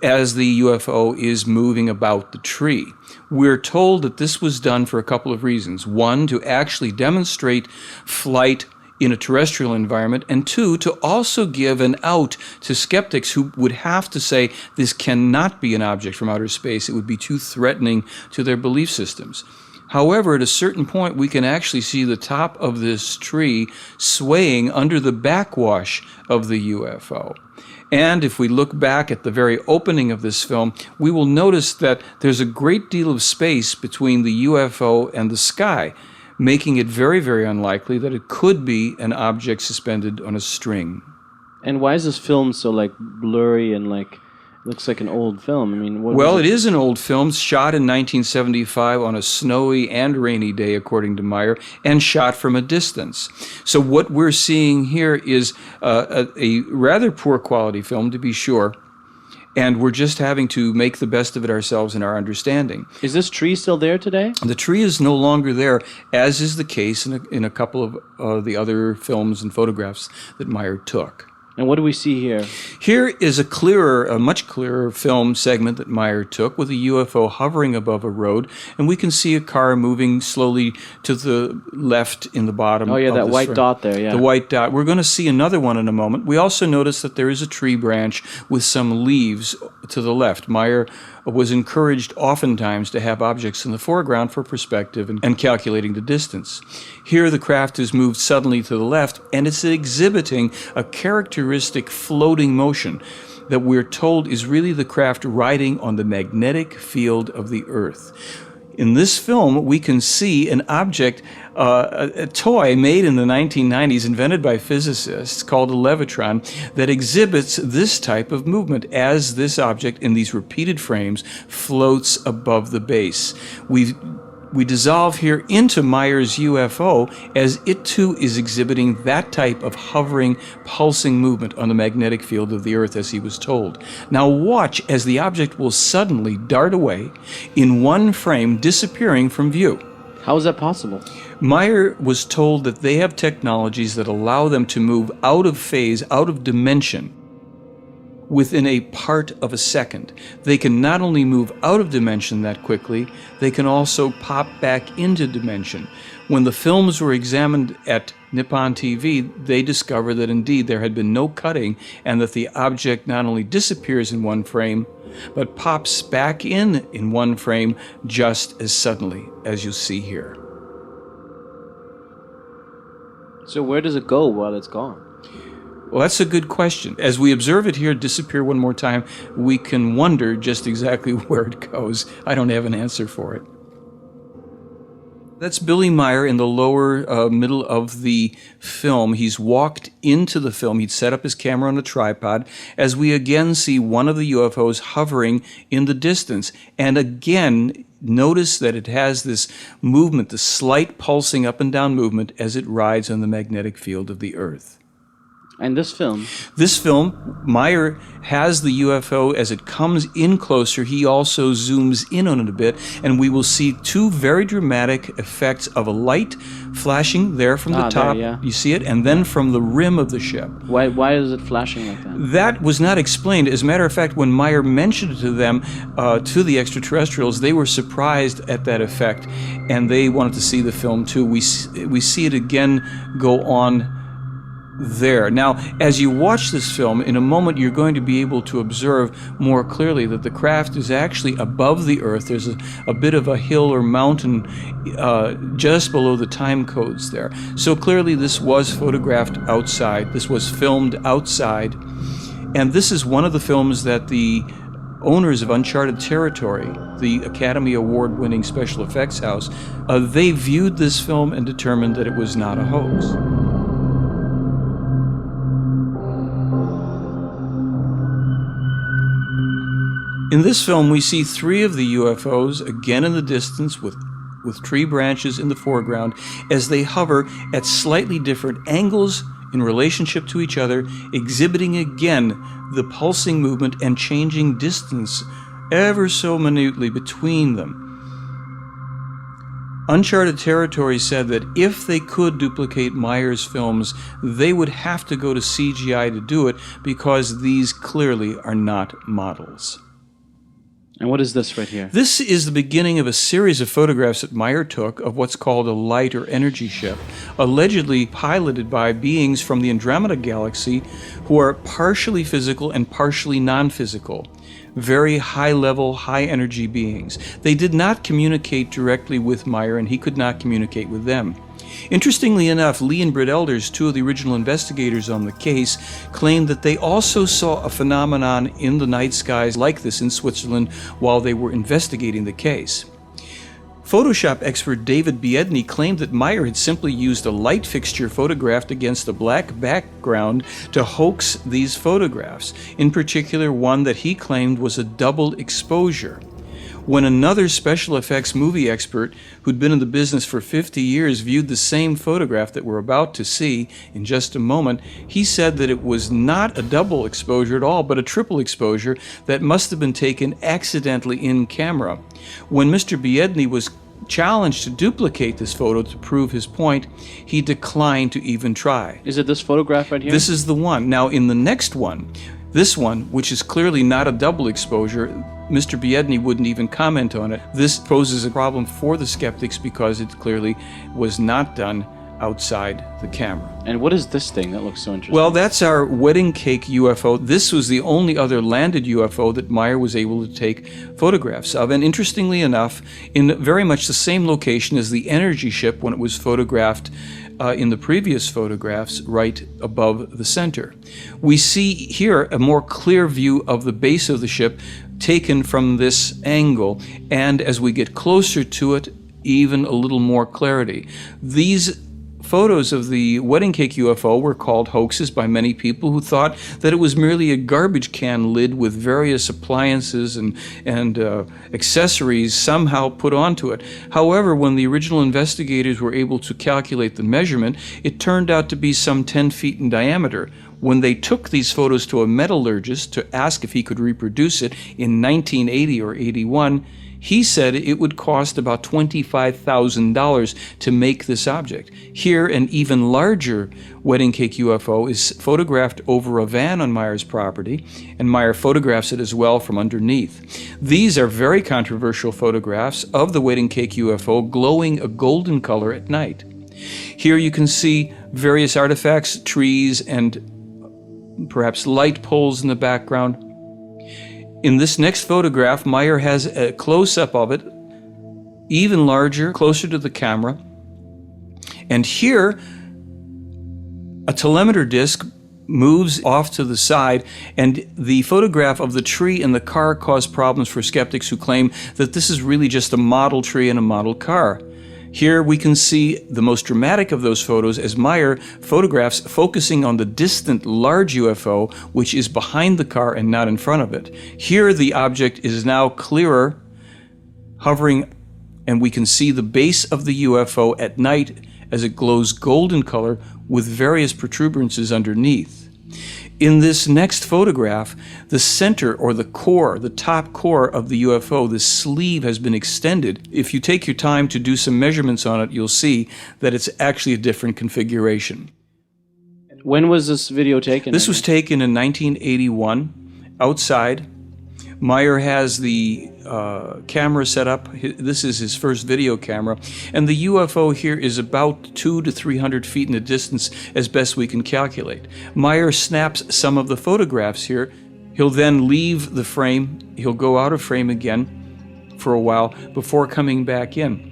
as the UFO is moving about the tree. We're told that this was done for a couple of reasons. One, to actually demonstrate flight in a terrestrial environment, and 2, to also give an out to skeptics who would have to say this cannot be an object from outer space. It would be too threatening to their belief systems. However, at a certain point, we can actually see the top of this tree swaying under the backwash of the UFO. And if we look back at the very opening of this film, we will notice that there's a great deal of space between the UFO and the sky, making it very, very unlikely that it could be an object suspended on a string. And why is this film so blurry and looks like an old film? I mean, well, it is an old film, shot in 1975 on a snowy and rainy day, according to Meier, and shot from a distance. So what we're seeing here is a rather poor quality film, to be sure. And we're just having to make the best of it ourselves in our understanding. Is this tree still there today? The tree is no longer there, as is the case in a couple of the other films and photographs that Meier took. And what do we see here? Here is a much clearer film segment that Meier took with a UFO hovering above a road, and we can see a car moving slowly to the left in the bottom. Oh yeah, that white frame. dot there, yeah. The white dot. We're going to see another one in a moment. We also notice that there is a tree branch with some leaves to the left. Meier was encouraged oftentimes to have objects in the foreground for perspective and calculating the distance. Here the craft is moved suddenly to the left, and it's exhibiting a characteristic floating motion that we're told is really the craft riding on the magnetic field of the Earth. In this film, we can see an object, a toy made in the 1990s, invented by physicists, called a levitron, that exhibits this type of movement as this object in these repeated frames floats above the base. We dissolve here into Meier's UFO as it too is exhibiting that type of hovering, pulsing movement on the magnetic field of the Earth as he was told. Now watch as the object will suddenly dart away in one frame, disappearing from view. How is that possible? Meier was told that they have technologies that allow them to move out of phase, out of dimension, within a part of a second. They can not only move out of dimension that quickly, they can also pop back into dimension. When the films were examined at Nippon TV, they discovered that indeed there had been no cutting and that the object not only disappears in one frame, but pops back in one frame just as suddenly as you see here. So where does it go while it's gone? Well, that's a good question. As we observe it here disappear one more time, we can wonder just exactly where it goes. I don't have an answer for it. That's Billy Meier in the lower middle of the film. He's walked into the film. He'd set up his camera on a tripod as we again see one of the UFOs hovering in the distance. And again, notice that it has this movement, this slight pulsing up and down movement as it rides on the magnetic field of the Earth. And this film? This film, Meier has the UFO as it comes in closer. He also zooms in on it a bit, and we will see two very dramatic effects of a light flashing there from the top. There, yeah. You see it? And then from the rim of the ship. Why is it flashing like that? That was not explained. As a matter of fact, when Meier mentioned it to them, to the extraterrestrials, they were surprised at that effect, and they wanted to see the film too. We see it again go on there. Now, as you watch this film, in a moment you're going to be able to observe more clearly that the craft is actually above the Earth. There's a bit of a hill or mountain just below the time codes there. So clearly this was photographed outside. This was filmed outside. And this is one of the films that the owners of Uncharted Territory, the Academy Award-winning special effects house, they viewed this film and determined that it was not a hoax. In this film, we see three of the UFOs, again in the distance with tree branches in the foreground, as they hover at slightly different angles in relationship to each other, exhibiting again the pulsing movement and changing distance ever so minutely between them. Uncharted Territory said that if they could duplicate Meier's films, they would have to go to CGI to do it because these clearly are not models. And what is this right here? This is the beginning of a series of photographs that Meier took of what's called a light or energy ship, allegedly piloted by beings from the Andromeda Galaxy who are partially physical and partially non-physical. Very high-level, high-energy beings. They did not communicate directly with Meier, and he could not communicate with them. Interestingly enough, Lee and Britt Elders, two of the original investigators on the case, claimed that they also saw a phenomenon in the night skies like this in Switzerland while they were investigating the case. Photoshop expert David Biedny claimed that Meier had simply used a light fixture photographed against a black background to hoax these photographs, in particular one that he claimed was a double exposure. When another special effects movie expert who'd been in the business for 50 years viewed the same photograph that we're about to see in just a moment, he said that it was not a double exposure at all, but a triple exposure that must have been taken accidentally in camera. When Mr. Biedny was challenged to duplicate this photo to prove his point, he declined to even try. Is it this photograph right here? This is the one. Now, in the next one, this one, which is clearly not a double exposure, Mr. Biedny wouldn't even comment on it. This poses a problem for the skeptics because it clearly was not done outside the camera. And what is this thing that looks so interesting? Well, that's our wedding cake UFO. This was the only other landed UFO that Meier was able to take photographs of. And interestingly enough, in very much the same location as the energy ship when it was photographed in the previous photographs, right above the center. We see here a more clear view of the base of the ship taken from this angle, and as we get closer to it, even a little more clarity. These photos of the wedding cake UFO were called hoaxes by many people who thought that it was merely a garbage can lid with various appliances and accessories somehow put onto it. However, when the original investigators were able to calculate the measurement, it turned out to be some 10 feet in diameter. When they took these photos to a metallurgist to ask if he could reproduce it in 1980 or 81, he said it would cost about $25,000 to make this object. Here, an even larger wedding cake UFO is photographed over a van on Meier's property, and Meier photographs it as well from underneath. These are very controversial photographs of the wedding cake UFO glowing a golden color at night. Here you can see various artifacts, trees, and perhaps light poles in the background. In this next photograph, Meier has a close-up of it, even larger, closer to the camera. And here, a telemeter disc moves off to the side, and the photograph of the tree and the car caused problems for skeptics who claim that this is really just a model tree and a model car. Here we can see the most dramatic of those photos as Meier photographs focusing on the distant large UFO, which is behind the car and not in front of it. Here the object is now clearer, hovering, and we can see the base of the UFO at night as it glows golden color with various protuberances underneath. In this next photograph, the center or the core, the top core of the UFO, the sleeve has been extended. If you take your time to do some measurements on it, you'll see that it's actually a different configuration. When was this video taken? This was taken in 1981, outside. Meier has the camera set up. This is his first video camera. And the UFO here is about 200 to 300 feet in the distance as best we can calculate. Meier snaps some of the photographs here. He'll then leave the frame. He'll go out of frame again for a while before coming back in.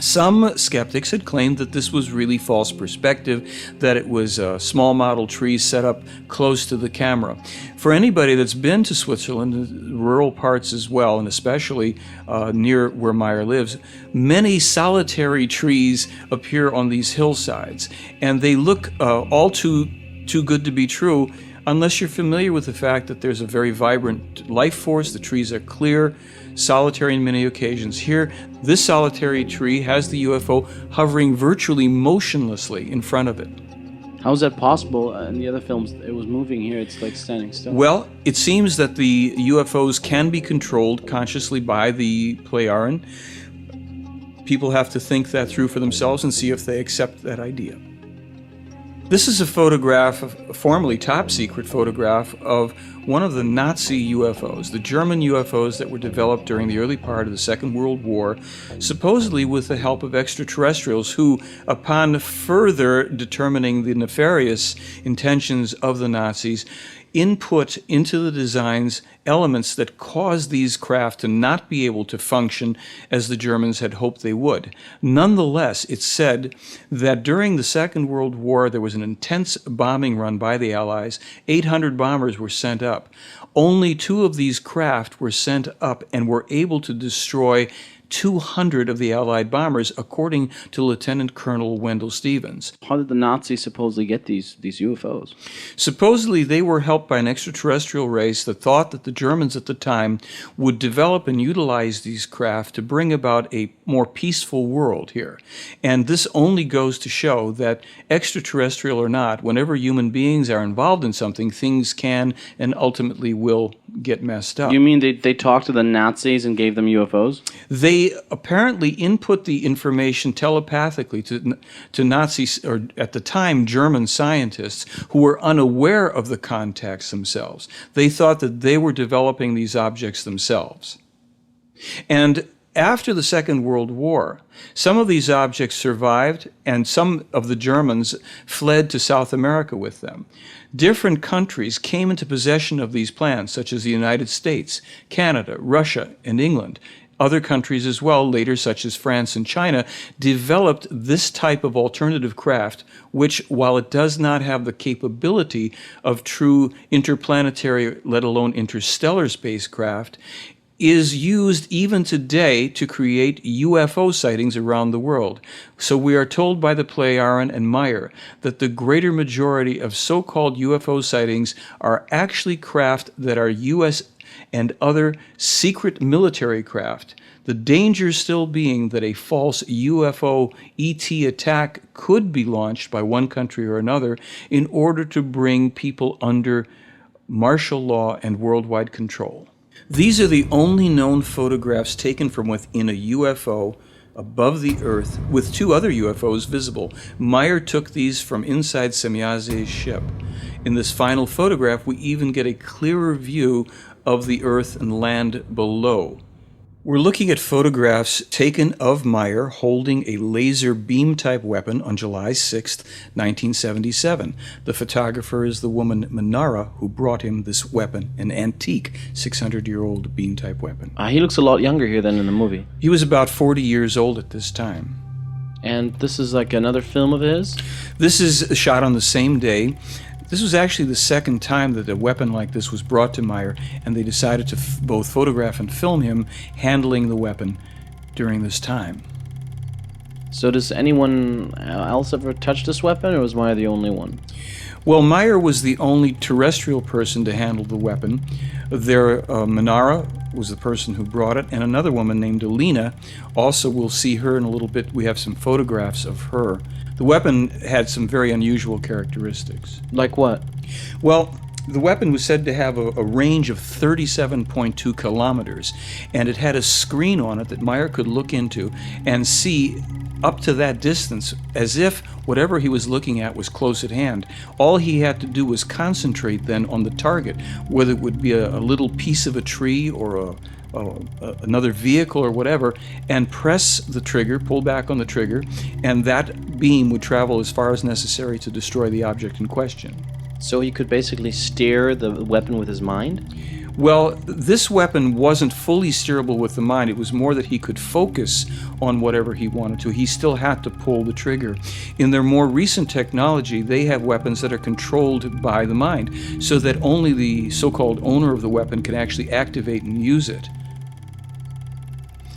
Some skeptics had claimed that this was really false perspective, that it was small model trees set up close to the camera. For anybody that's been to Switzerland, rural parts as well, and especially near where Meier lives, many solitary trees appear on these hillsides, and they look all too good to be true unless you're familiar with the fact that there's a very vibrant life force. The trees are clear, solitary in many occasions. Here, this solitary tree has the UFO hovering virtually motionlessly in front of it. How is that possible? In the other films, it was moving. Here, it's like standing still. Well, it seems that the UFOs can be controlled consciously by the Pleiaren. People have to think that through for themselves and see if they accept that idea. This is a photograph, a formerly top-secret photograph of one of the Nazi UFOs, the German UFOs that were developed during the early part of the Second World War, supposedly with the help of extraterrestrials who, upon further determining the nefarious intentions of the Nazis, input into the designs elements that caused these craft to not be able to function as the Germans had hoped they would. Nonetheless, it's said that during the Second World War there was an intense bombing run by the Allies. 800 bombers were sent up. Only 2 of these craft were sent up and were able to destroy 200 of the Allied bombers, according to Lieutenant Colonel Wendell Stevens. How did the Nazis supposedly get these UFOs? Supposedly, they were helped by an extraterrestrial race that thought that the Germans at the time would develop and utilize these craft to bring about a more peaceful world here. And this only goes to show that, extraterrestrial or not, whenever human beings are involved in something, things can and ultimately will get messed up. You mean they talked to the Nazis and gave them UFOs? They apparently input the information telepathically to Nazis, or at the time German scientists, who were unaware of the contacts themselves. They thought that they were developing these objects themselves. And after the Second World War, some of these objects survived, and some of the Germans fled to South America with them. Different countries came into possession of these plans, such as the United States, Canada, Russia, and England. Other countries as well, later, such as France and China, developed this type of alternative craft, which, while it does not have the capability of true interplanetary, let alone interstellar spacecraft, is used even today to create UFO sightings around the world. So we are told by the play Aaron and Meier that the greater majority of so-called UFO sightings are actually craft that are U.S. and other secret military craft. The danger still being that a false UFO ET attack could be launched by one country or another in order to bring people under martial law and worldwide control. These are the only known photographs taken from within a UFO above the Earth, with two other UFOs visible. Meier took these from inside Semyaze's ship. In this final photograph, we even get a clearer view of the Earth and land below. We're looking at photographs taken of Meier holding a laser beam-type weapon on July 6, 1977. The photographer is the woman Manara, who brought him this weapon, an antique 600-year-old beam-type weapon. He looks a lot younger here than in the movie. He was about 40 years old at this time. And this is like another film of his? This is shot on the same day. This was actually the second time that a weapon like this was brought to Meier, and they decided to both photograph and film him handling the weapon during this time. So does anyone else ever touch this weapon, or was Meier the only one? Well, Meier was the only terrestrial person to handle the weapon. Manara was the person who brought it, and another woman named Alina. Also, we'll see her in a little bit. We have some photographs of her. The weapon had some very unusual characteristics. Like what? Well, the weapon was said to have a range of 37.2 kilometers, and it had a screen on it that Meier could look into and see up to that distance, as if whatever he was looking at was close at hand. All he had to do was concentrate then on the target, whether it would be a little piece of a tree or another vehicle or whatever, and press the trigger, pull back on the trigger, and that beam would travel as far as necessary to destroy the object in question. So he could basically steer the weapon with his mind? Well, this weapon wasn't fully steerable with the mind. It was more that he could focus on whatever he wanted to. He still had to pull the trigger. In their more recent technology, they have weapons that are controlled by the mind, so that only the so-called owner of the weapon can actually activate and use it.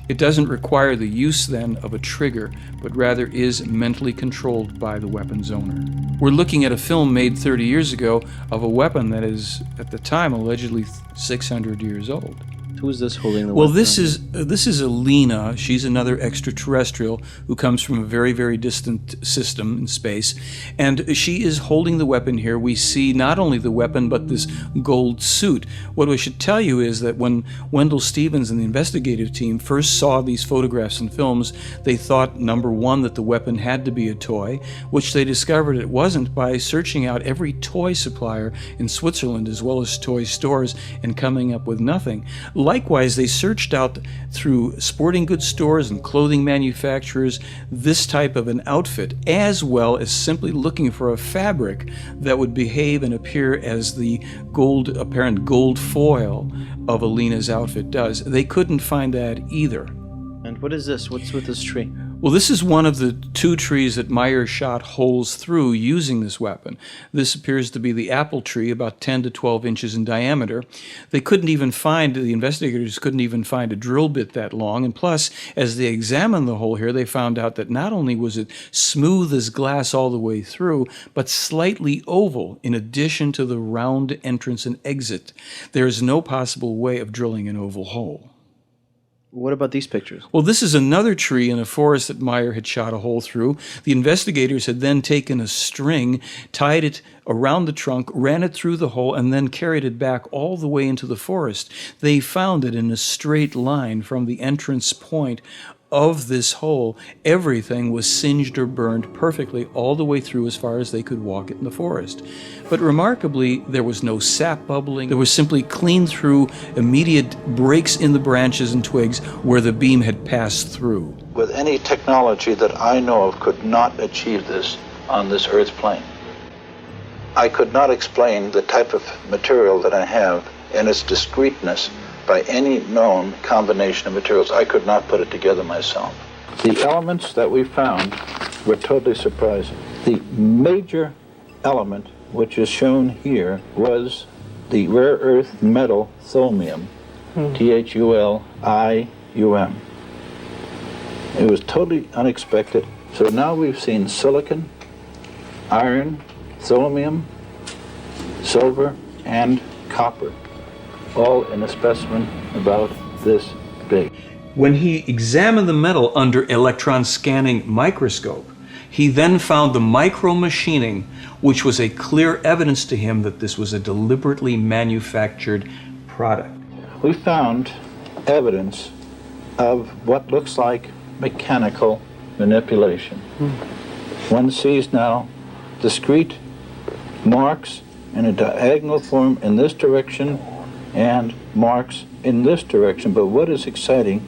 It doesn't require the use then of a trigger, but rather is mentally controlled by the weapon's owner. We're looking at a film made 30 years ago of a weapon that is, at the time, allegedly 600 years old. Who is this holding the Well, weapon? this is Alina. She's another extraterrestrial who comes from a very, very distant system in space. And she is holding the weapon here. We see not only the weapon, but this gold suit. What we should tell you is that when Wendell Stevens and the investigative team first saw these photographs and films, they thought, number one, that the weapon had to be a toy, which they discovered it wasn't by searching out every toy supplier in Switzerland as well as toy stores and coming up with nothing. Likewise, they searched out through sporting goods stores and clothing manufacturers this type of an outfit, as well as simply looking for a fabric that would behave and appear as the apparent gold foil of Alina's outfit does. They couldn't find that either. And what is this? What's with this tree? Well, this is one of the 2 trees that Meier shot holes through using this weapon. This appears to be the apple tree, about 10 to 12 inches in diameter. The investigators couldn't even find a drill bit that long, and plus, as they examined the hole here, they found out that not only was it smooth as glass all the way through, but slightly oval in addition to the round entrance and exit. There is no possible way of drilling an oval hole. What about these pictures? Well, this is another tree in a forest that Meier had shot a hole through. The investigators had then taken a string, tied it around the trunk, ran it through the hole, and then carried it back all the way into the forest. They found it in a straight line from the entrance point of this hole. Everything was singed or burned perfectly all the way through as far as they could walk it in the forest. But remarkably, there was no sap bubbling. There was simply clean through, immediate breaks in the branches and twigs where the beam had passed through. With any technology that I know of could not achieve this on this Earth plane. I could not explain the type of material that I have and its discreteness by any known combination of materials. I could not put it together myself. The elements that we found were totally surprising. The major element, which is shown here, was the rare earth metal thulmium, Thulium. It was totally unexpected. So now we've seen silicon, iron, thulmium, silver, and copper, all in a specimen about this big. When he examined the metal under electron scanning microscope, he then found the micro-machining, which was a clear evidence to him that this was a deliberately manufactured product. We found evidence of what looks like mechanical manipulation. One sees now discrete marks in a diagonal form in this direction and marks in this direction. But what is exciting,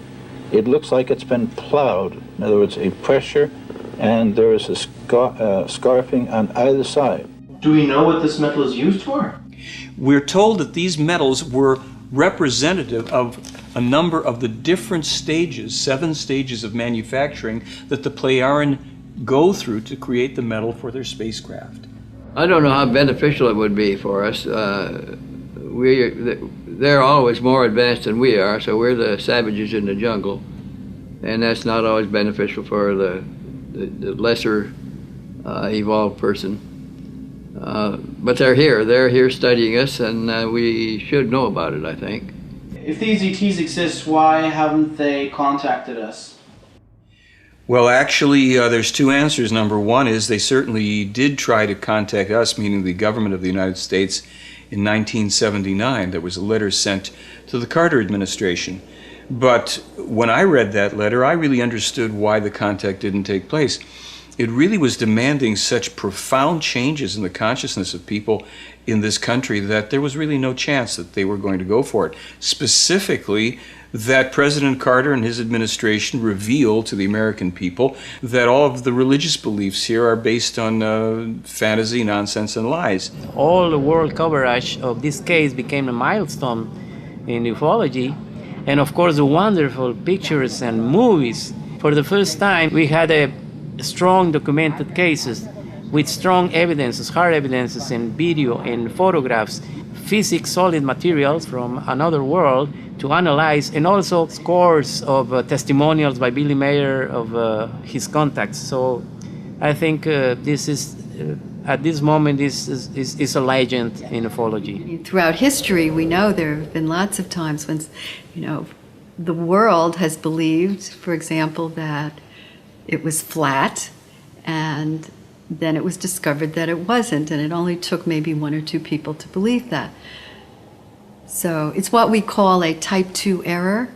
it looks like it's been plowed. In other words, a pressure, and there is a scarfing on either side. Do we know what this metal is used for? We're told that these metals were representative of a number of the different stages, 7 stages of manufacturing that the Plejaren go through to create the metal for their spacecraft. I don't know how beneficial it would be for us. They're always more advanced than we are, so we're the savages in the jungle, and that's not always beneficial for the lesser evolved person. But they're here studying us, and we should know about it, I think. If these ETs exist, why haven't they contacted us? Well, actually, there's 2 answers. Number one is they certainly did try to contact us, meaning the government of the United States, in 1979. There was a letter sent to the Carter administration. But when I read that letter, I really understood why the contact didn't take place. It really was demanding such profound changes in the consciousness of people in this country that there was really no chance that they were going to go for it. Specifically, that President Carter and his administration revealed to the American people that all of the religious beliefs here are based on fantasy, nonsense, and lies. All the world coverage of this case became a milestone in ufology. And of course, the wonderful pictures and movies. For the first time, we had a strong documented cases with strong evidences, hard evidences in video, in photographs, physics, solid materials from another world to analyze, and also scores of testimonials by Billy Meier of his contacts. So I think this is, at this moment, this is a legend in ufology. Throughout history, we know there have been lots of times when, the world has believed, for example, that it was flat, and then it was discovered that it wasn't, and it only took maybe 1 or 2 people to believe that. So it's what we call a type 2 error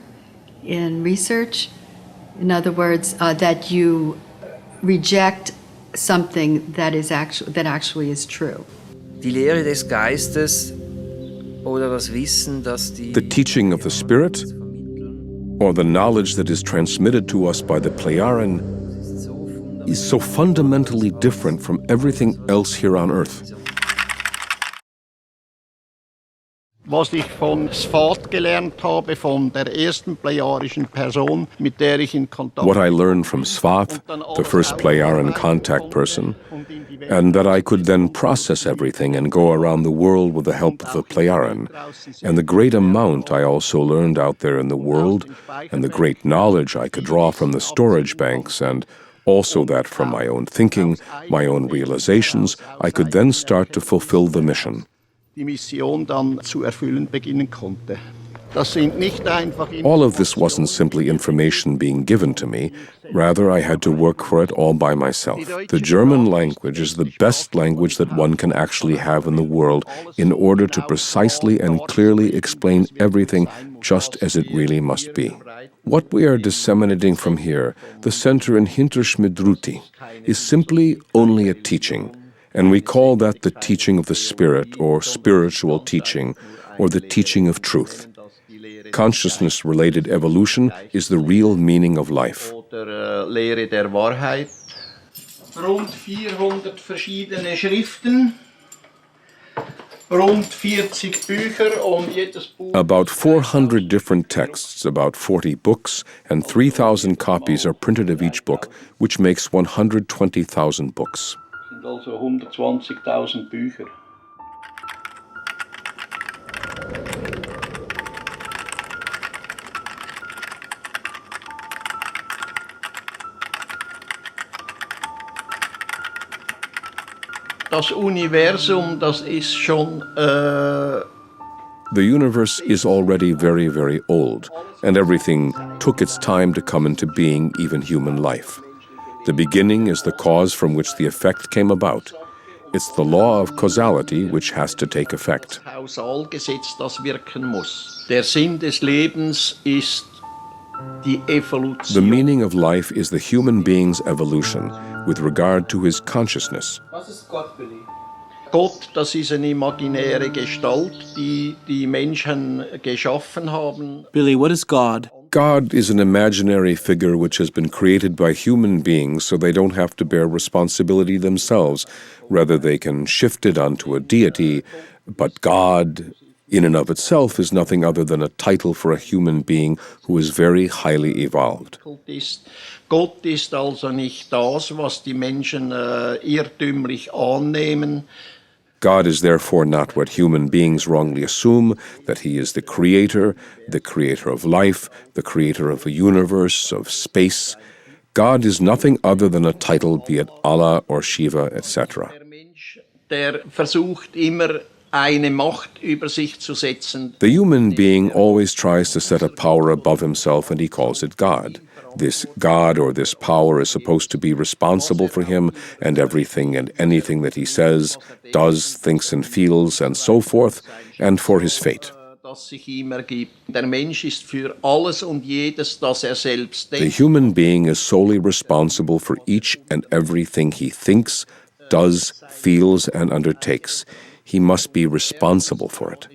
in research. In other words, that you reject something that actually is true. Die Lehre des Geistes oder das Wissen, dass die The teaching of the Spirit, or the knowledge that is transmitted to us by the Plejaren, is so fundamentally different from everything else here on Earth. Was ich von Sfat gelernt habe, von der ersten plejadischen Person, mit der ich in Kontakt. What I learned from Svath, the first Plejaran contact person, and that I could then process everything and go around the world with the help of the Plejaran, and the great amount I also learned out there in the world, and the great knowledge I could draw from the storage banks, and also that from my own thinking, my own realizations, I could then start to fulfill the mission. Die Mission dann zu erfüllen beginnen konnte. Das sind nicht einfach All of this wasn't simply information being given to me, rather I had to work for it all by myself. The German language is the best language that one can actually have in the world in order to precisely and clearly explain everything just as it really must be. What we are disseminating from here, the center in Hinterschmidruti, is simply only a teaching. And we call that the teaching of the Spirit, or spiritual teaching, or the teaching of truth. Consciousness-related evolution is the real meaning of life. Oder Lehre der Wahrheit. Rund 400 verschiedene Schriften, rund 40 Bücher und jedes Buch. About 400 different texts, about 40 books, and 3,000 copies are printed of each book, which makes 120,000 books. Also 120.000 Bücher. Das Universum, das ist schon The universe is already very, very old, and everything took its time to come into being, even human life. The beginning is the cause from which the effect came about. It's the law of causality which has to take effect. Kausalgesetz, das wirken muss. Der Sinn des Lebens ist die Evolution. The meaning of life is the human being's evolution with regard to his consciousness. Was ist Gott, Billy? Gott, das ist eine imaginäre Gestalt, die die Menschen geschaffen haben. Billy, what is God? God is an imaginary figure which has been created by human beings so they don't have to bear responsibility themselves. Rather, they can shift it onto a deity. But God, in and of itself, is nothing other than a title for a human being who is very highly evolved. Gott ist also nicht das, was die Menschen irrtümlich annehmen. God is therefore not what human beings wrongly assume, that he is the creator of life, the creator of a universe, of space. God is nothing other than a title, be it Allah or Shiva, etc. Der versucht immer eine Macht über sich zu setzen. The human being always tries to set a power above himself, and he calls it God. This God or this power is supposed to be responsible for him and everything and anything that he says, does, thinks and feels, and so forth, and for his fate. Das sich ihm ergibt. Der Mensch ist für alles und jedes, das selbst denkt. The human being is solely responsible for each and everything he thinks, does, feels, and undertakes. He must be responsible for it.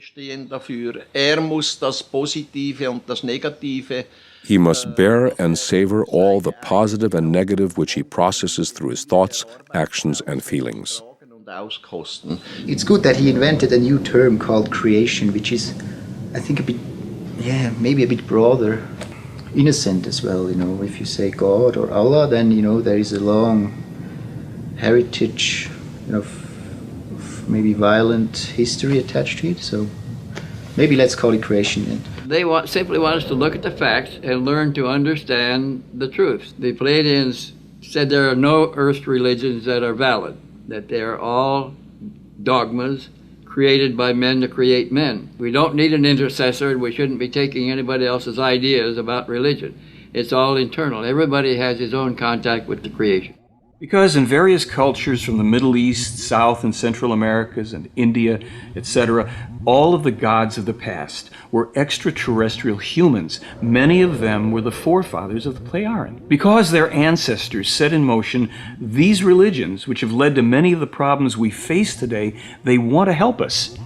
Muss das Positive und das Negative. He must bear and savor all the positive and negative which he processes through his thoughts, actions, and feelings. It's good that he invented a new term called creation, which is, I think, maybe a bit broader, innocent as well. If you say God or Allah, then there is a long heritage, of maybe violent history attached to it. So maybe let's call it creation then. They simply want us to look at the facts and learn to understand the truth. The Pleiadians said there are no earth religions that are valid, that they are all dogmas created by men to create men. We don't need an intercessor, and we shouldn't be taking anybody else's ideas about religion. It's all internal. Everybody has his own contact with the creation. Because in various cultures from the Middle East, South and Central Americas, and India, etc., all of the gods of the past were extraterrestrial humans. Many of them were the forefathers of the Plejaran. Because their ancestors set in motion these religions, which have led to many of the problems we face today, they want to help us.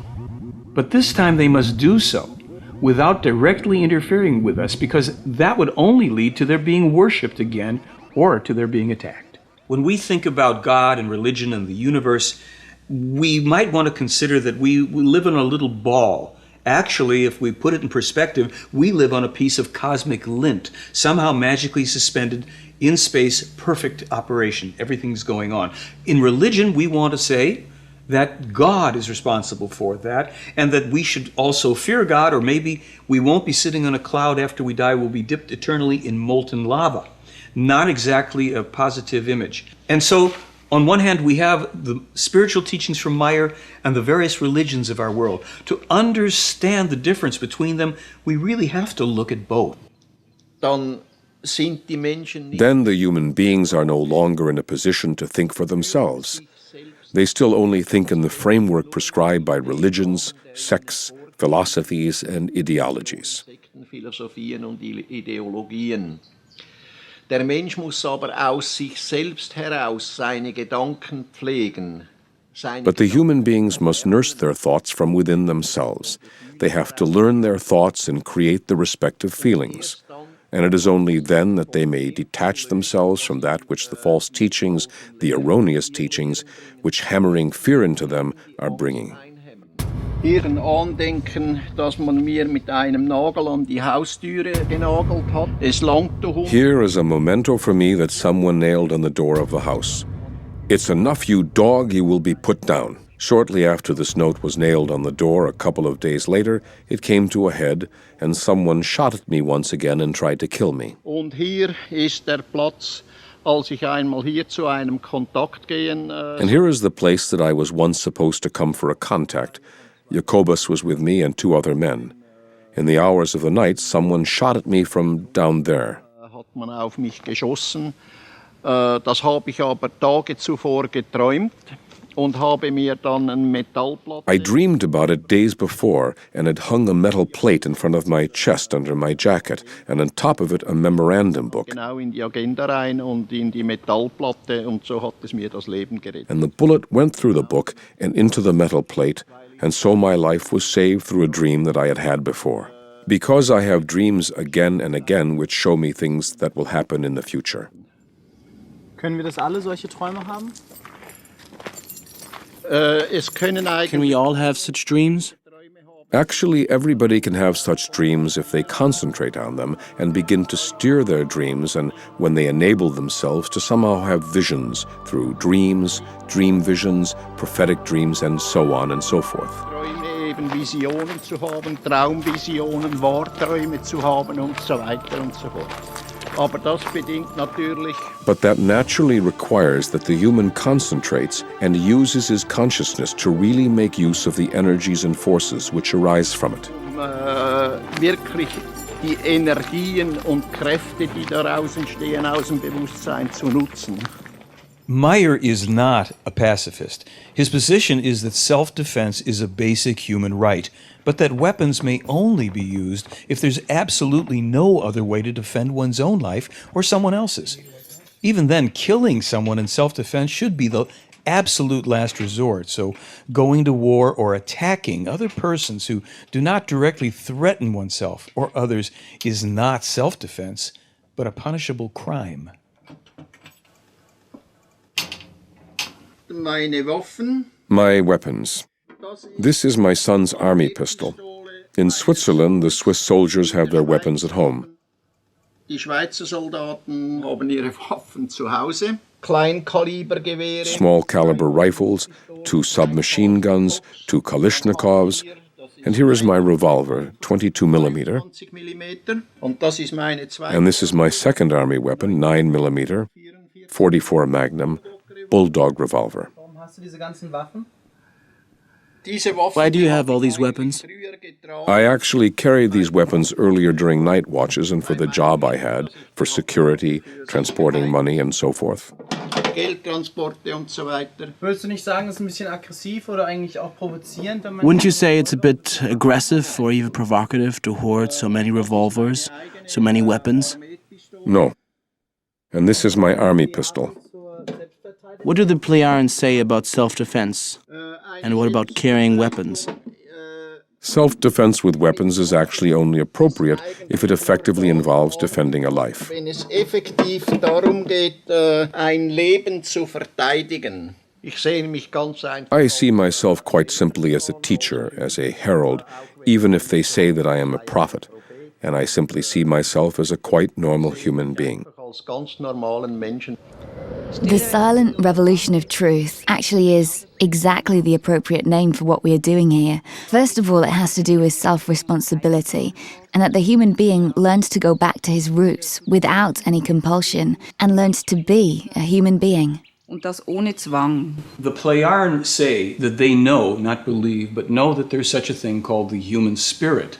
But this time they must do so without directly interfering with us, because that would only lead to their being worshipped again or to their being attacked. When we think about God and religion and the universe, we might want to consider that we live in a little ball, Actually, if we put it in perspective, we live on a piece of cosmic lint, somehow magically suspended in space, perfect operation. Everything's going on. In religion, we want to say that God is responsible for that, and that we should also fear God, or maybe we won't be sitting on a cloud after we die, we'll be dipped eternally in molten lava. Not exactly a positive image. And so, on one hand, we have the spiritual teachings from Meier and the various religions of our world. To understand the difference between them, we really have to look at both. Then the human beings are no longer in a position to think for themselves. They still only think in the framework prescribed by religions, sects, philosophies, and ideologies. Der Mensch muss aber aus sich selbst heraus seine Gedanken pflegen. But the human beings must nurse their thoughts from within themselves. They have to learn their thoughts and create the respective feelings. And it is only then that they may detach themselves from that which the false teachings, the erroneous teachings, which hammering fear into them, are bringing. Ihren Andenken, dass man mir mit einem Nagel an die Haustüre genagelt hat. Es langt darum. Here is a memento for me that someone nailed on the door of the house. It's enough, you dog, you will be put down. Shortly after this note was nailed on the door, a couple of days later, it came to a head, and someone shot at me once again and tried to kill me. Und hier ist der Platz, als ich einmal hier zu einem Kontakt gehen. And here is the place that I was once supposed to come for a contact. Jacobus was with me and 2 other men. In the hours of the night, someone shot at me from down there. Hat man auf mich geschossen. Das habe ich aber Tage zuvor geträumt und habe mir dann ein Metallplatte. I dreamed about it days before and had hung a metal plate in front of my chest under my jacket, and on top of it a memorandum book. Genau in die Agenda rein und in die Metallplatte, und so hat es mir das Leben gerettet. And the bullet went through the book and into the metal plate, and so my life was saved through a dream that I had had before. Because I have dreams again and again which show me things that will happen in the future. Können wir das alle solche Träume haben? Can we all have such dreams? Actually, everybody can have such dreams if they concentrate on them and begin to steer their dreams, and when they enable themselves to somehow have visions through dreams, dream visions, prophetic dreams, and so on and so forth. Eben Visionen zu haben, Traumvisionen, Wahrträume zu haben und so weiter und so fort. Aber das bedingt natürlich. But that naturally requires that the human concentrates and uses his consciousness to really make use of the energies and forces which arise from it. Wirklich die Energien und Kräfte, die daraus entstehen, aus dem Bewusstsein zu nutzen. Meier is not a pacifist. His position is that self-defense is a basic human right, but that weapons may only be used if there's absolutely no other way to defend one's own life or someone else's. Even then, killing someone in self-defense should be the absolute last resort, so going to war or attacking other persons who do not directly threaten oneself or others is not self-defense, but a punishable crime. My weapons. This is my son's army pistol. In Switzerland, the Swiss soldiers have their weapons at home. Die Schweizer Soldaten haben ihre Waffen zu Hause. Kleinkalibergewehre. Small caliber rifles, 2 submachine guns, 2 Kalashnikovs, and here is my revolver, 22 millimeter. And this is my second army weapon, 9 millimeter, 44 Magnum, Bulldog revolver. Why do you have all these weapons? I actually carried these weapons earlier during night watches and for the job I had, for security, transporting money, and so forth. Würdest du nicht sagen, es ist ein bisschen aggressiv oder eigentlich auch provozierend? Wouldn't you say it's a bit aggressive or even provocative to hoard so many revolvers, so many weapons? No. And this is my army pistol. What do the Plejaren say about self-defense? And what about carrying weapons? Self-defense with weapons is actually only appropriate if it effectively involves defending a life. Wenn es effektiv darum geht, ein Leben zu verteidigen. I see myself quite simply as a teacher, as a herald, even if they say that I am a prophet, and I simply see myself as a quite normal human being. The silent revolution of truth actually is exactly the appropriate name for what we are doing here. First of all, it has to do with self-responsibility, and that the human being learns to go back to his roots without any compulsion, and learns to be a human being. Und das ohne Zwang. The Plejaren say that they know, not believe, but know that there's such a thing called the human spirit.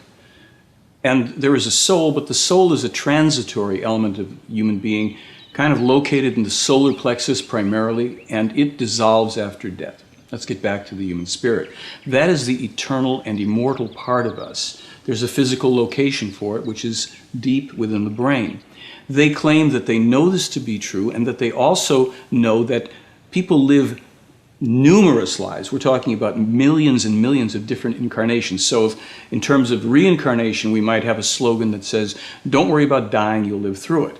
And there is a soul, but the soul is a transitory element of human being, kind of located in the solar plexus primarily, and it dissolves after death. Let's get back to the human spirit. That is the eternal and immortal part of us. There's a physical location for it, which is deep within the brain. They claim that they know this to be true, and that they also know that people live numerous lives. We're talking about millions and millions of different incarnations. So if, in terms of reincarnation, we might have a slogan that says, don't worry about dying, you'll live through it.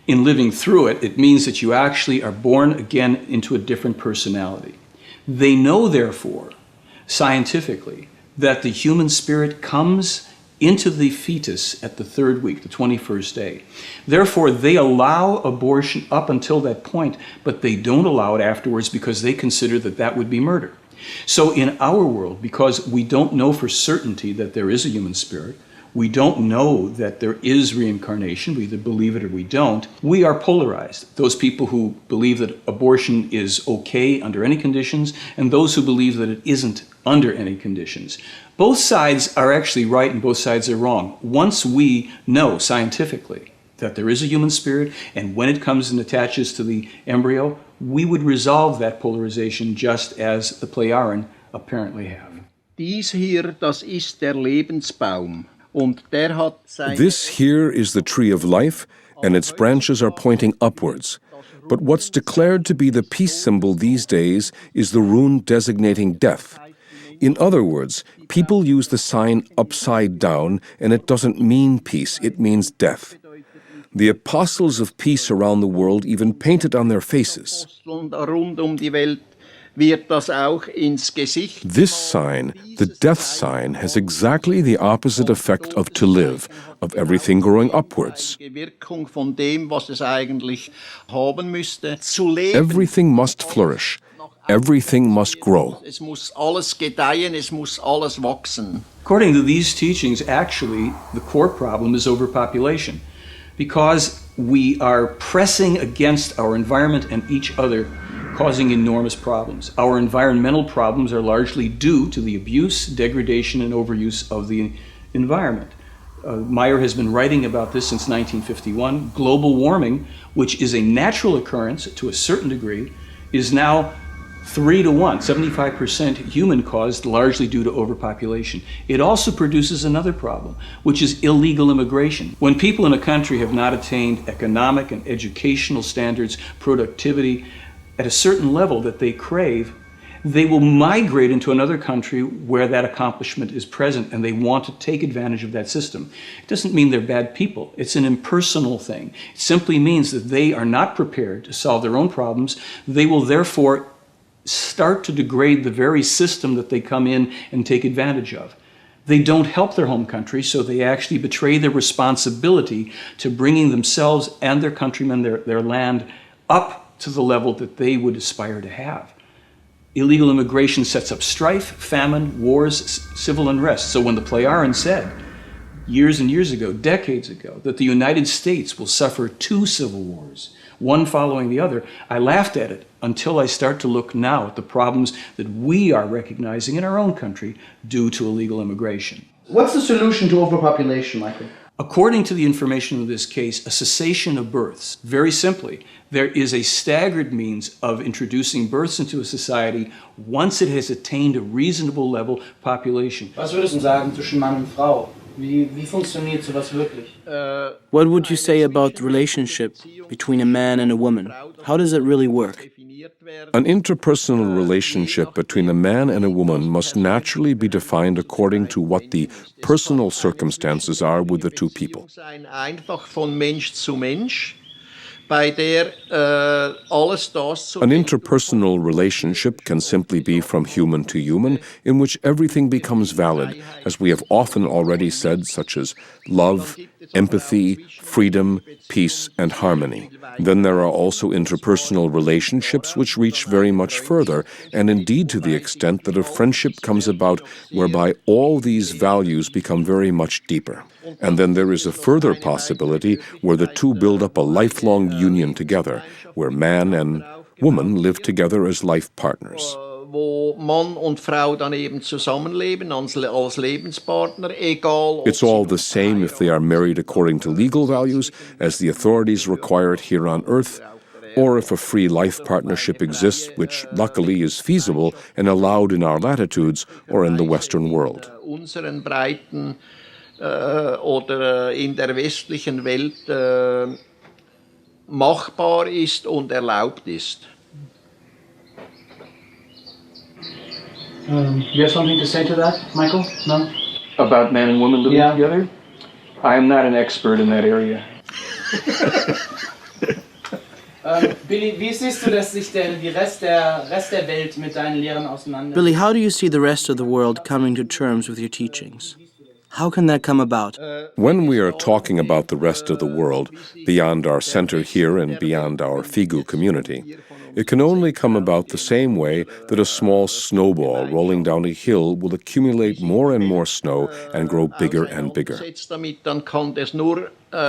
In living through it, it means that you actually are born again into a different personality. They know, therefore, scientifically, that the human spirit comes into the fetus at the 3rd week, the 21st day. Therefore, they allow abortion up until that point, but they don't allow it afterwards because they consider that that would be murder. So in our world, because we don't know for certainty that there is a human spirit, we don't know that there is reincarnation, we either believe it or we don't, we are polarized. Those people who believe that abortion is okay under any conditions, and those who believe that it isn't under any conditions. Both sides are actually right and both sides are wrong. Once we know scientifically that there is a human spirit, and when it comes and attaches to the embryo, we would resolve that polarization just as the Plejaren apparently have. Dies hier, das ist der Lebensbaum. Und der hat This here is the tree of life, and its branches are pointing upwards. But what's declared to be the peace symbol these days is the rune designating death. In other words, people use the sign upside down, and it doesn't mean peace, it means death. The apostles of peace around the world even paint it on their faces. This sign, the death sign, has exactly the opposite effect of to live, of everything growing upwards. Everything must flourish. Everything must grow. According to these teachings, actually, the core problem is overpopulation. Because we are pressing against our environment and each other, causing enormous problems. Our environmental problems are largely due to the abuse, degradation, and overuse of the environment. Meier has been writing about this since 1951. Global warming, which is a natural occurrence to a certain degree, is now 3-to-1, 75% human-caused, largely due to overpopulation. It also produces another problem, which is illegal immigration. When people in a country have not attained economic and educational standards, productivity, at a certain level that they crave, they will migrate into another country where that accomplishment is present, and they want to take advantage of that system. It doesn't mean they're bad people. It's an impersonal thing. It simply means that they are not prepared to solve their own problems. They will therefore start to degrade the very system that they come in and take advantage of. They don't help their home country, so they actually betray their responsibility to bringing themselves and their countrymen, their land, up to the level that they would aspire to have. Illegal immigration sets up strife, famine, wars, civil unrest. So when the Plejaren said, years and years ago, decades ago, that the United States will suffer 2 civil wars, one following the other, I laughed at it until I start to look now at the problems that we are recognizing in our own country due to illegal immigration. What's the solution to overpopulation, Michael? According to the information of this case, a cessation of births. Very simply, there is a staggered means of introducing births into a society once it has attained a reasonable level of population. Was würdest du sagen zwischen Mann und Frau? Wie funktioniert sowas wirklich? What would you say about the relationship between a man and a woman? How does it really work? An interpersonal relationship between a man and a woman must naturally be defined according to what the personal circumstances are with the two people. bei der alles das An interpersonal relationship can simply be from human to human, in which everything becomes valid, as we have often already said, such as love, empathy, freedom, peace, and harmony. Then there are also interpersonal relationships which reach very much further, and indeed to the extent that a friendship comes about whereby all these values become very much deeper. And then there is a further possibility where the two build up a lifelong union together, where man and woman live together as life partners. Wo Mann und Frau dann eben zusammenleben als Lebenspartner, egal. It's all the same if they are married according to legal values, as the authorities require it here on Earth, or if a free life partnership exists, which luckily is feasible and allowed in our latitudes or in the Western world. Unseren Breiten oder in der westlichen Welt machbar ist und erlaubt ist. You have something to say to that, Michael? No? About man and woman living together? I am not an expert in that area. Billy, wie siehst du, dass sich der Rest der Welt mit deinen Lehren auseinandersetzt? Billy, how do you see the rest of the world coming to terms with your teachings? How can that come about? When we are talking about the rest of the world, beyond our center here and beyond our Figu community, it can only come about the same way that a small snowball rolling down a hill will accumulate more and more snow and grow bigger and bigger. That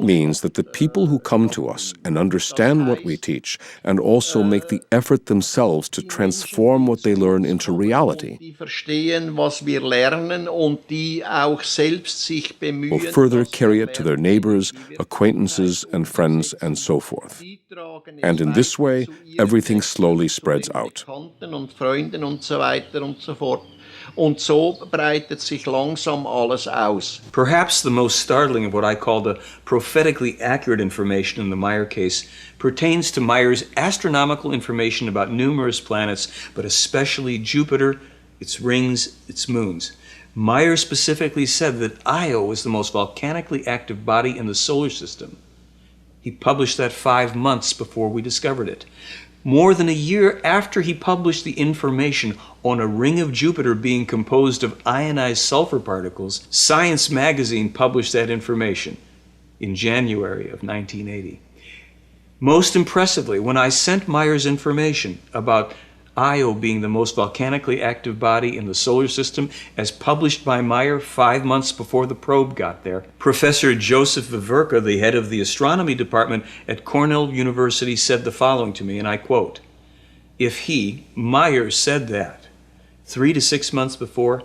means that the people who come to us and understand what we teach and also make the effort themselves to transform what they learn into reality will further carry it to their neighbors, acquaintances, and friends, and so forth. And in this way, everything slowly spreads out. Und so breitet sich langsam alles aus. Perhaps the most startling of what I call the prophetically accurate information in the Meier case pertains to Meier's astronomical information about numerous planets, but especially Jupiter, its rings, its moons. Meier specifically said that Io was the most volcanically active body in the solar system. He published that 5 months before we discovered it. More than a year after he published the information on a ring of Jupiter being composed of ionized sulfur particles, Science magazine published that information in January of 1980. Most impressively, when I sent Meier's information about Io being the most volcanically active body in the solar system, as published by Meier 5 months before the probe got there, Professor Joseph Viverka, the head of the astronomy department at Cornell University, said the following to me, and I quote, "If he, Meier, said that 3 to 6 months before,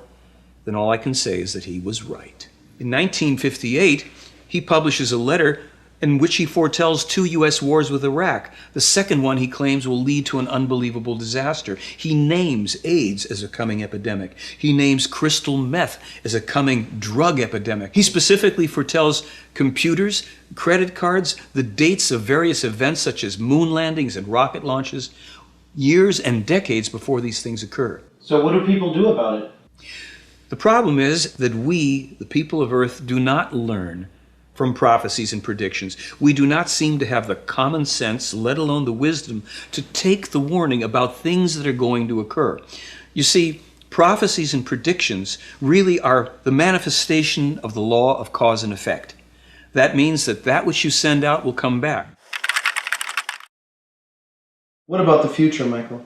then all I can say is that he was right." In 1958, he publishes a letter in which he foretells 2 U.S. wars with Iraq. The second one, he claims, will lead to an unbelievable disaster. He names AIDS as a coming epidemic. He names crystal meth as a coming drug epidemic. He specifically foretells computers, credit cards, the dates of various events such as moon landings and rocket launches, years and decades before these things occur. So what do people do about it? The problem is that we, the people of Earth, do not learn from prophecies and predictions. We do not seem to have the common sense, let alone the wisdom, to take the warning about things that are going to occur. You see, prophecies and predictions really are the manifestation of the law of cause and effect. That means that that which you send out will come back. What about the future, Michael?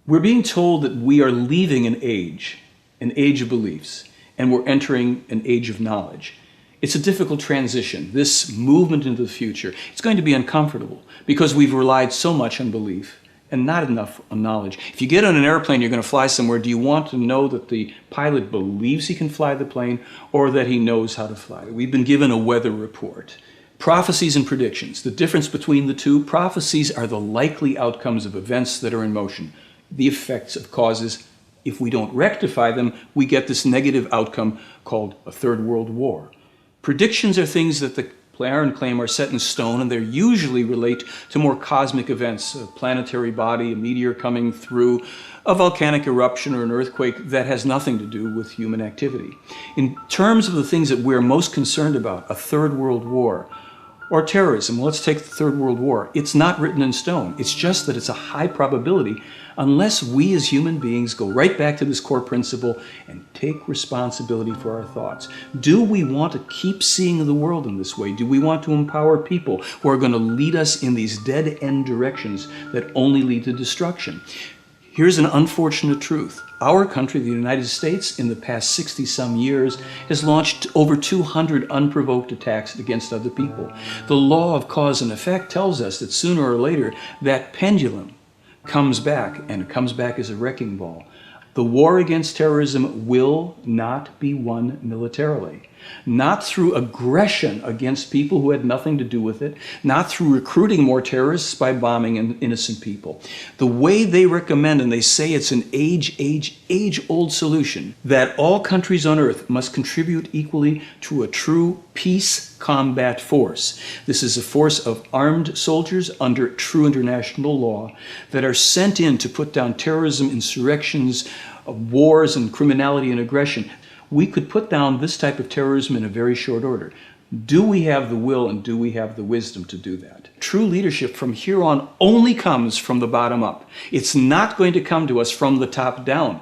We're being told that we are leaving an age of beliefs, and we're entering an age of knowledge. It's a difficult transition, this movement into the future. It's going to be uncomfortable because we've relied so much on belief and not enough on knowledge. If you get on an airplane, you're going to fly somewhere, do you want to know that the pilot believes he can fly the plane or that he knows how to fly it? We've been given a weather report. Prophecies and predictions, the difference between the two, prophecies are the likely outcomes of events that are in motion, the effects of causes. If we don't rectify them, we get this negative outcome called a third world war. Predictions are things that the declare and claim are set in stone, and they usually relate to more cosmic events, a planetary body, a meteor coming through, a volcanic eruption, or an earthquake that has nothing to do with human activity. In terms of the things that we're most concerned about, a third world war, or terrorism, let's take the Third World War. It's not written in stone. It's just that it's a high probability unless we as human beings go right back to this core principle and take responsibility for our thoughts. Do we want to keep seeing the world in this way? Do we want to empower people who are going to lead us in these dead-end directions that only lead to destruction? Here's an unfortunate truth. Our country, the United States, in the past 60-some years, has launched over 200 unprovoked attacks against other people. The law of cause and effect tells us that sooner or later that pendulum comes back, and it comes back as a wrecking ball. The war against terrorism will not be won militarily. Not through aggression against people who had nothing to do with it, not through recruiting more terrorists by bombing innocent people. The way they recommend, and they say it's an age-old solution, that all countries on earth must contribute equally to a true peace combat force. This is a force of armed soldiers under true international law that are sent in to put down terrorism, insurrections, wars, and criminality and aggression. We could put down this type of terrorism in a very short order. Do we have the will and do we have the wisdom to do that? True leadership from here on only comes from the bottom up. It's not going to come to us from the top down.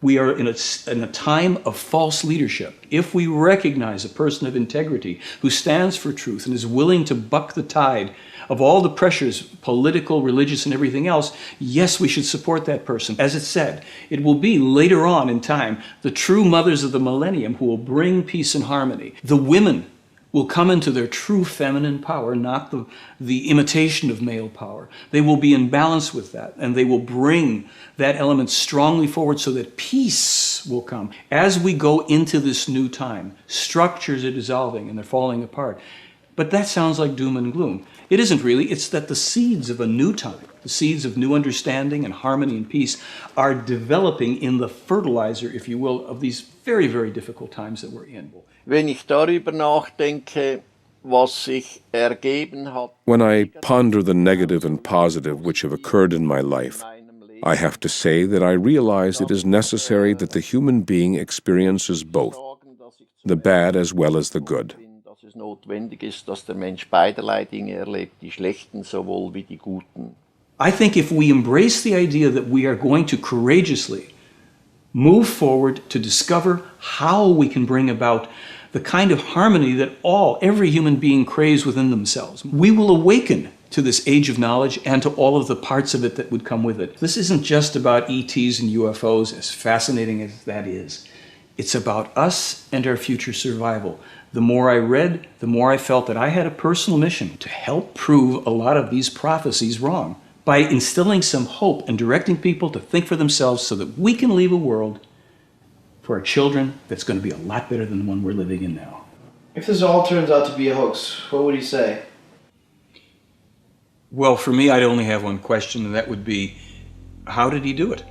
We are in a time of false leadership. If we recognize a person of integrity who stands for truth and is willing to buck the tide of all the pressures, political, religious, and everything else, yes, we should support that person. As it said, it will be later on in time the true mothers of the millennium who will bring peace and harmony. The women will come into their true feminine power, not the imitation of male power. They will be in balance with that, and they will bring that element strongly forward so that peace will come. As we go into this new time, structures are dissolving and they're falling apart. But that sounds like doom and gloom. It isn't really. It's that the seeds of a new time, the seeds of new understanding and harmony and peace are developing in the fertilizer, if you will, of these very, very difficult times that we're in. Wenn ich darüber nachdenke, was sich ergeben hat. When I ponder the negative and positive which have occurred in my life, I have to say that I realize it is necessary that the human being experiences both, the bad as well as the good. Dass es notwendig ist, dass der Mensch beiderlei Dinge erlebt, die schlechten sowohl wie die guten. I think if we embrace the idea that we are going to courageously move forward to discover how we can bring about the kind of harmony that every human being craves within themselves, we will awaken to this age of knowledge and to all of the parts of it that would come with it. This isn't just about ETs and UFOs, as fascinating as that is. It's about us and our future survival. The more I read, the more I felt that I had a personal mission to help prove a lot of these prophecies wrong by instilling some hope and directing people to think for themselves so that we can leave a world for our children that's going to be a lot better than the one we're living in now. If this all turns out to be a hoax, what would you say? Well, for me, I'd only have one question, and that would be, how did he do it?